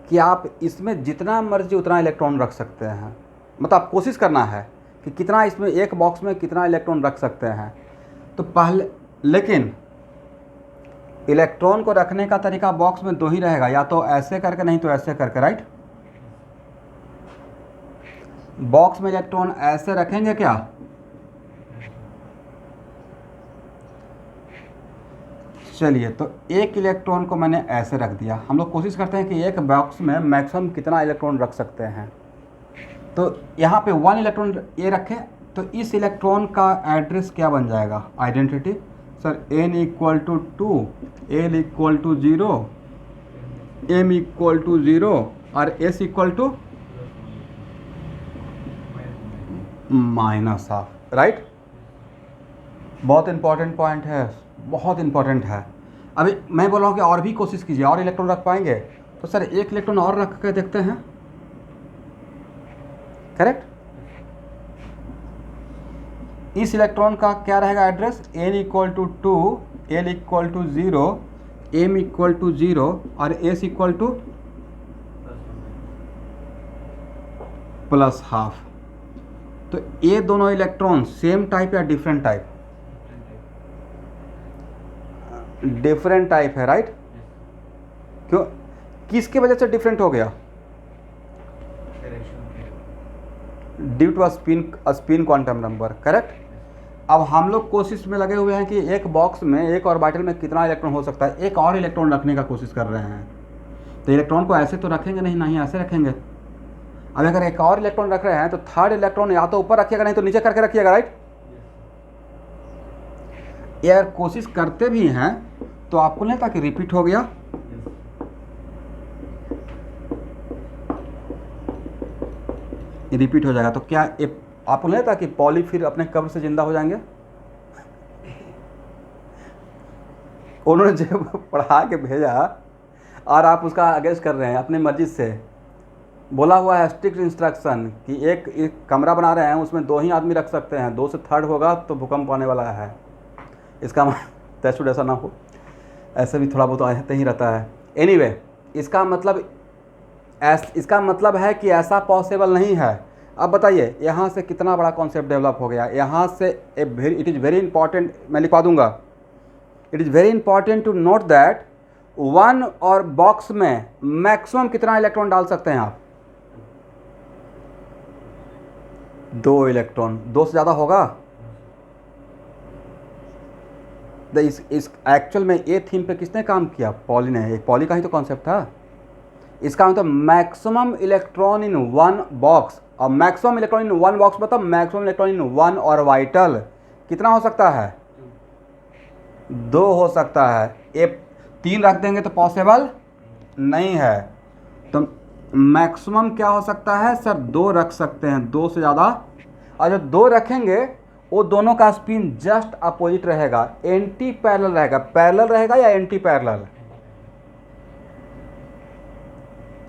कि आप इसमें जितना मर्जी उतना इलेक्ट्रॉन रख सकते हैं, मतलब आप कोशिश करना है कि कितना इसमें एक बॉक्स में कितना इलेक्ट्रॉन रख सकते हैं। तो पहले, लेकिन इलेक्ट्रॉन को रखने का तरीका बॉक्स में दो ही रहेगा, या तो ऐसे करके नहीं तो ऐसे करके, राइट। बॉक्स में इलेक्ट्रॉन ऐसे रखेंगे क्या, चलिए तो एक इलेक्ट्रॉन को मैंने ऐसे रख दिया। हम लोग कोशिश करते हैं कि एक बॉक्स में मैक्सिमम कितना इलेक्ट्रॉन रख सकते हैं। तो यहाँ पे 1 इलेक्ट्रॉन ये रखें तो इस इलेक्ट्रॉन का एड्रेस क्या बन जाएगा, identity, sir n equal to 2, l equal to 0, m equal to 0 और s इक्वल टू -12, राइट। बहुत इंपॉर्टेंट पॉइंट है, बहुत इंपॉर्टेंट है। अभी मैं बोल रहा हूँ कि और भी कोशिश कीजिए, और इलेक्ट्रॉन रख पाएंगे, तो सर एक इलेक्ट्रॉन और रख के देखते हैं, करेक्ट। इस इलेक्ट्रॉन का क्या रहेगा address, n equal to 2, l equal to 0, m equal to 0 और s इक्वल टू +12। तो ये दोनों इलेक्ट्रॉन सेम टाइप या डिफरेंट टाइप, डिफरेंट टाइप है, राइट। क्यों, किसके वजह से डिफरेंट हो गया, due to spin quantum number, correct. अब हम लोग कोशिश में लगे हुए हैं कि एक बॉक्स में, एक ऑर्बिटल में कितना इलेक्ट्रॉन हो सकता है, एक और इलेक्ट्रॉन रखने का कोशिश कर रहे हैं। तो इलेक्ट्रॉन को ऐसे तो रखेंगे नहीं, ना ही ऐसे रखेंगे। अब अगर एक और इलेक्ट्रॉन रख रहे हैं तो थर्ड इलेक्ट्रॉन या तो ऊपर रखिएगा नहीं तो नीचे करके रखिएगा, राइट। यार कोशिश करते भी हैं तो आपको नहीं था कि रिपीट हो गया, रिपीट हो जाएगा तो क्या आपको नहीं था कि पॉली फिर अपने कब्र से जिंदा हो जाएंगे। उन्होंने जब पढ़ा के भेजा और आप उसका अगेंस्ट कर रहे हैं अपनी मर्जी से, बोला हुआ है स्ट्रिक्ट इंस्ट्रक्शन कि एक कमरा बना रहे हैं उसमें 2 ही आदमी रख सकते हैं, 2 से थर्ड होगा तो भूकंप आने वाला है। इसका तयशुद ऐसा ना हो, ऐसे भी थोड़ा बहुत आते ही रहता है। एनीवे, इसका मतलब है कि ऐसा पॉसिबल नहीं है। अब बताइए यहाँ से कितना बड़ा कॉन्सेप्ट डेवलप हो गया। यहाँ से इट इज़ वेरी इंपॉर्टेंट, मैं लिखवा दूंगा, it is very important to note that 1 और बॉक्स में मैक्सिमम कितना इलेक्ट्रॉन डाल सकते हैं आप, 2 इलेक्ट्रॉन, 2 से ज़्यादा होगा। इस एक्चुअल में ए थीम पे किसने काम किया? पॉली ने। एक पॉली का ही तो कॉन्सेप्ट था। इसका मतलब maximum electron in one box, और maximum electron in one box मतलब maximum electron in one orbital कितना हो सकता है? 2 हो सकता है। ए 3 रख देंगे तो पॉसिबल नहीं है, तो मैक्सिमम क्या हो सकता है सर? 2 रख सकते हैं, 2 से ज़्यादा। और जो 2 रखेंगे वो दोनों का स्पिन जस्ट अपोजिट रहेगा, एंटी पैरेलल रहेगा। पैरेलल रहेगा या एंटी पैरेलल?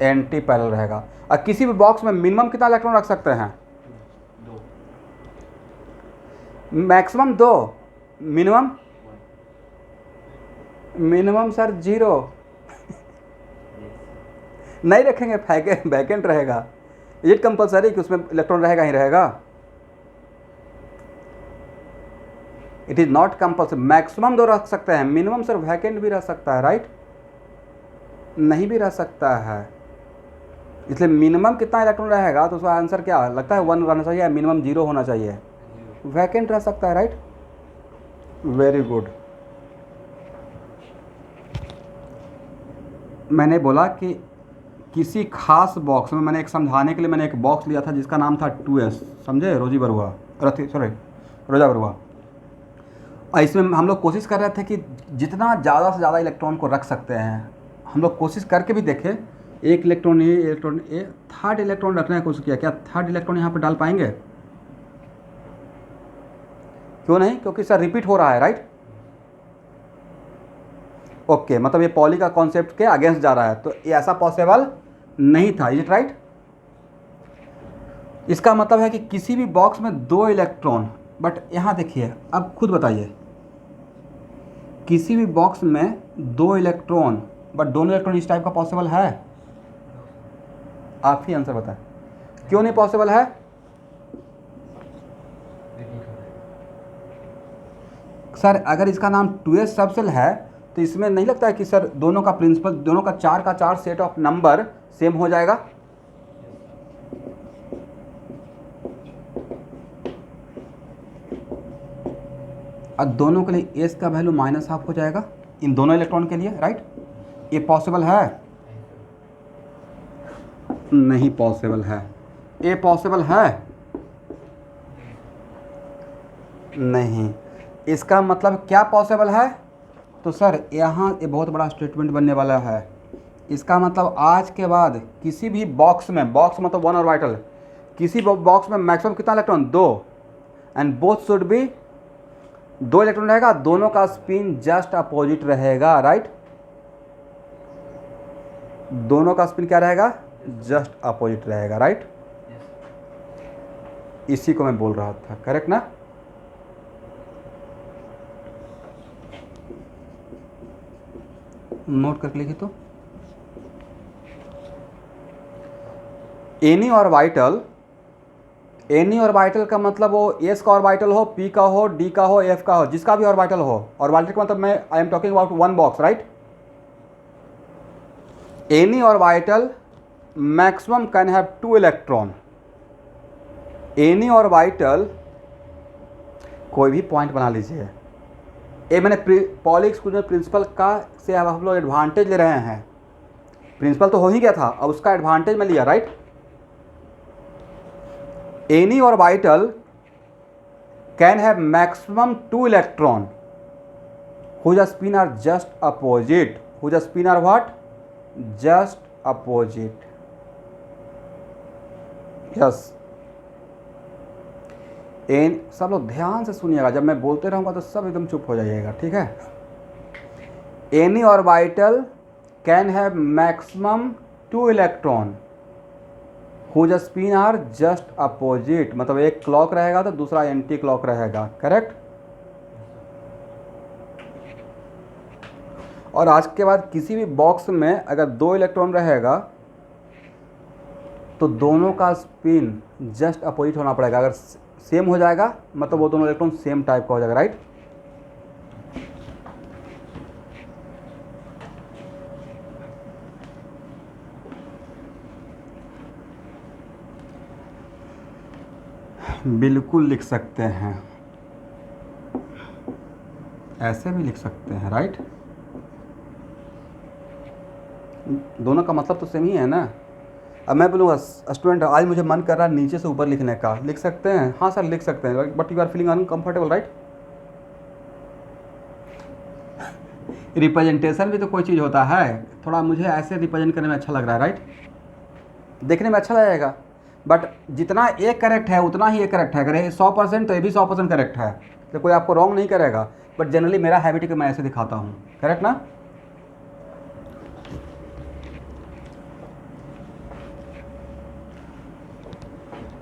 एंटी पैरेलल रहेगा। और किसी भी बॉक्स में मिनिमम कितना इलेक्ट्रॉन रख सकते हैं? 2। Maximum 2, minimum? Minimum sir 0। नहीं रखेंगे, वैकेंट रहेगा। इज इट कंपलसरी कि उसमें इलेक्ट्रॉन रहेगा ही रहेगा? It is not compulsory. Maximum 2 रख सकते हैं, मिनिमम सर वैकेंट भी रह सकता है, राइट? नहीं भी रह सकता है। इसलिए मिनिमम कितना इलेक्ट्रॉन रहेगा तो उसका आंसर क्या लगता है? 1 रहना चाहिए, मिनिमम 0 होना चाहिए। वैकेंट रह सकता है, राइट? Very good. मैंने बोला कि किसी खास बॉक्स में, मैंने एक समझाने के लिए मैंने एक बॉक्स लिया था जिसका नाम था 2s, समझे? रोजी बरुआ, सॉरी रोजा बरुआ। और इसमें हम लोग कोशिश कर रहे थे कि जितना ज़्यादा से ज़्यादा इलेक्ट्रॉन को रख सकते हैं। हम लोग कोशिश करके भी देखे, एक इलेक्ट्रॉन ए, थर्ड इलेक्ट्रॉन रखने की कोशिश किया। क्या थर्ड इलेक्ट्रॉन यहाँ पर डाल पाएंगे? क्यों नहीं? क्योंकि सर रिपीट हो रहा है, राइट? ओके, मतलब ये पॉली का कॉन्सेप्ट के अगेंस्ट जा रहा है, तो ये ऐसा पॉसिबल नहीं था। Is it right? इसका मतलब है कि किसी भी बॉक्स में 2 इलेक्ट्रॉन, बट यहाँ देखिए, अब खुद बताइए, किसी भी बॉक्स में 2 इलेक्ट्रॉन, बट दोनों इलेक्ट्रॉन इस टाइप का पॉसिबल है? आप ही आंसर बताएं, क्यों नहीं पॉसिबल है? सर अगर इसका नाम 2s सबसेल है तो इसमें नहीं लगता है कि सर दोनों का प्रिंसिपल, दोनों का 4 सेट ऑफ नंबर सेम हो जाएगा? और दोनों के लिए s का वैल्यू -½ हो जाएगा इन दोनों इलेक्ट्रॉन के लिए, राइट? ये पॉसिबल है? नहीं पॉसिबल है। ये पॉसिबल है? नहीं। इसका मतलब क्या पॉसिबल है? तो सर यहाँ ये बहुत बड़ा स्टेटमेंट बनने वाला है। इसका मतलब आज के बाद किसी भी बॉक्स में, बॉक्स मतलब 1 ऑर्बिटल, किसी बॉक्स में मैक्सिमम कितना electron? 2, and both should be 2 electron रहेगा, दोनों का स्पिन जस्ट अपोजिट रहेगा, राइट? दोनों का स्पिन क्या रहेगा? जस्ट अपोजिट रहेगा, राइट? इसी को मैं बोल रहा था, करेक्ट ना? नोट करके लिखिए तो। एनी ऑर्बिटल, एनी ऑर्बिटल का मतलब वो एस का ऑर्बिटल हो, पी का हो, डी का हो, एफ का हो, जिसका भी ऑर्बिटल हो। ऑर्बिटल का मतलब मैं I am talking about 1 box, right? Any orbital maximum can have 2 electron. Any orbital, कोई भी पॉइंट बना लीजिए। ये मैंने पॉली एक्सक्लूजन प्रिंसिपल का से अब हम लोग एडवांटेज ले रहे हैं। प्रिंसिपल तो हो ही गया था, अब उसका एडवांटेज में लिया, right? Any orbital can have maximum 2 electron whose spin are just opposite, whose spin are what? Just opposite. Yes. एन सब लोग ध्यान से सुनिएगा, जब मैं बोलते रहूँगा तो सब एकदम चुप हो जाइएगा, ठीक है? Any orbital can have maximum 2 electron whose spin are just opposite, मतलब एक क्लॉक रहेगा तो दूसरा एंटी क्लॉक रहेगा, करेक्ट? और आज के बाद किसी भी बॉक्स में अगर 2 इलेक्ट्रॉन रहेगा तो दोनों का स्पिन जस्ट अपोजिट होना पड़ेगा। अगर सेम हो जाएगा मतलब वो दोनों इलेक्ट्रॉन सेम टाइप का हो जाएगा, राइट? बिल्कुल लिख सकते हैं, ऐसे भी लिख सकते हैं, राइट। दोनों का मतलब तो सेम ही है ना। अब मैं बोलूँगा स्टूडेंट आज मुझे मन कर रहा है नीचे से ऊपर लिखने का, लिख सकते हैं? हाँ सर लिख सकते हैं, but you are feeling uncomfortable, right. Representation भी तो कोई चीज़ होता है, थोड़ा मुझे ऐसे रिप्रेजेंट करने में अच्छा लग रहा है, राइट, देखने में अच्छा लगेगा। बट जितना ए करेक्ट है उतना ही ए करेक्ट है, अगर 100% तो ये भी 100% करेक्ट है, तो कोई आपको रॉन्ग नहीं करेगा। बट जनरली मेरा हैबिट है कि मैं ऐसे दिखाता हूँ, करेक्ट ना।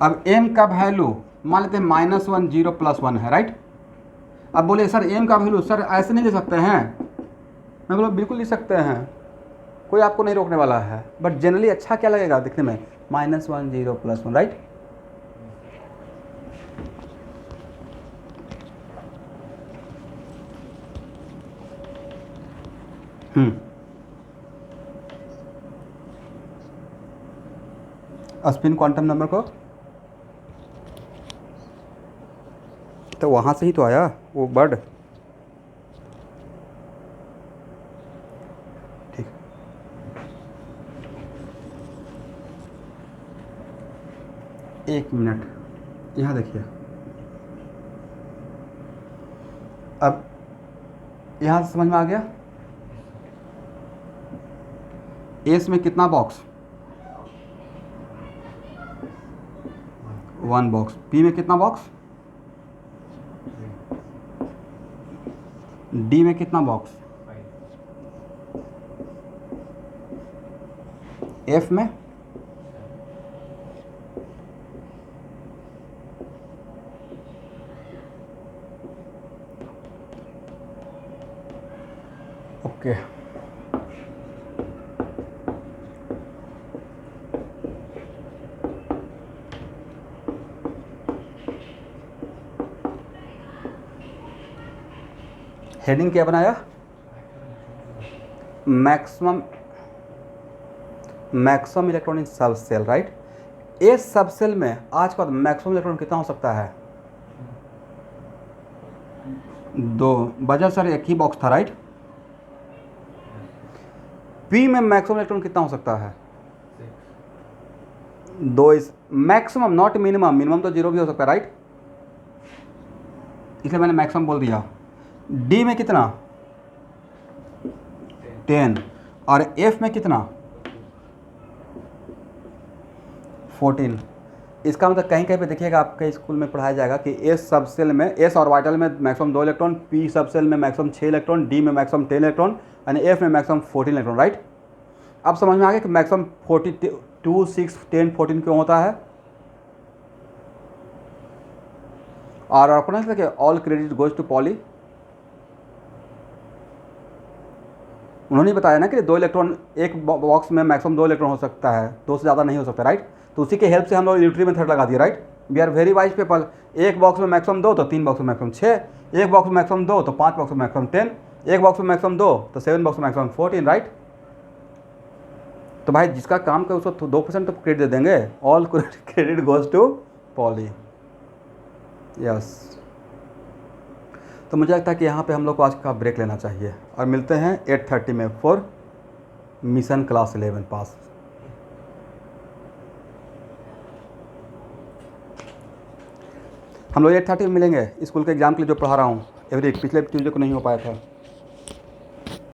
अब एम का वैल्यू मान लेते हैं -1 0 +1 है, राइट। अब बोले सर एम का वैल्यू सर ऐसे नहीं ले सकते हैं, मैं बोला बिल्कुल लिख सकते हैं, कोई आपको नहीं रोकने वाला है। बट जनरली अच्छा क्या लगेगा दिखने में, -1 0 +1, राइट। स्पिन क्वांटम नंबर को तो वहाँ से ही तो आया वो बर्ड, ठीक। एक मिनट, यहाँ देखिए, अब यहाँ से समझ में आ गया। एस में कितना बॉक्स, 1 बॉक्स। पी में कितना बॉक्स, डी में कितना बॉक्स, एफ में ओके। हेडिंग क्या बनाया, मैक्सिमम इलेक्ट्रॉन इन सब सेल, राइट। इस सब सेल में आज का मैक्सिमम इलेक्ट्रॉन कितना हो सकता है, 2 बजा सर, एक ही बॉक्स था, राइट। पी में मैक्सिमम इलेक्ट्रॉन कितना हो सकता है, 2 इस मैक्सिमम नॉट मिनिमम, मिनिमम तो 0 भी हो सकता है, राइट, इसलिए मैंने मैक्सिमम बोल दिया। डी में कितना, 10, और एफ में कितना, 14। इसका मतलब कहीं कहीं पे देखिएगा आपके स्कूल में पढ़ाया जाएगा कि एस सब सेल में, एस ऑर्बिटल में मैक्सिमम 2 इलेक्ट्रॉन, पी सब सेल में मैक्सिमम 6 इलेक्ट्रॉन, डी में मैक्सिमम 10 इलेक्ट्रॉन, यानी एफ में मैक्सिमम 14 इलेक्ट्रॉन, राइट। अब समझ में आ गया कि मैक्सिमम 42 6 10 14 क्यों होता है। और अपना देखिए all credit goes to Polly, उन्होंने बताया ना कि 2 इलेक्ट्रॉन एक बॉक्स में मैक्सिमम 2 इलेक्ट्रॉन हो सकता है, 2 से ज़्यादा नहीं हो सकता, राइट। तो उसी के हेल्प से हम लोग यूनिटरी मेथड लगा दिए, right. We are very wise people. एक बॉक्स में मैक्सिमम 2 तो 3 बॉक्स में मैक्सिमम 6, एक बॉक्स में मैक्सिमम 2 तो 5 बॉक्स में मैक्सिमम 10, एक बॉक्स में मैक्सिमम 2 तो 7 बॉक्स में मैक्सिमम 14, राइट। तो भाई जिसका काम कर उसको 2% तो क्रेडिट दे देंगे, all credit goes to Polly, yes. तो मुझे लगता है कि यहाँ पे हम लोग को आज का ब्रेक लेना चाहिए और मिलते हैं 8:30 में फॉर मिशन क्लास 11 पास। हम लोग 8:30 में मिलेंगे स्कूल के एग्ज़ाम के लिए जो पढ़ा रहा हूँ एवरी पिछले ट्यूजडे को नहीं हो पाया था।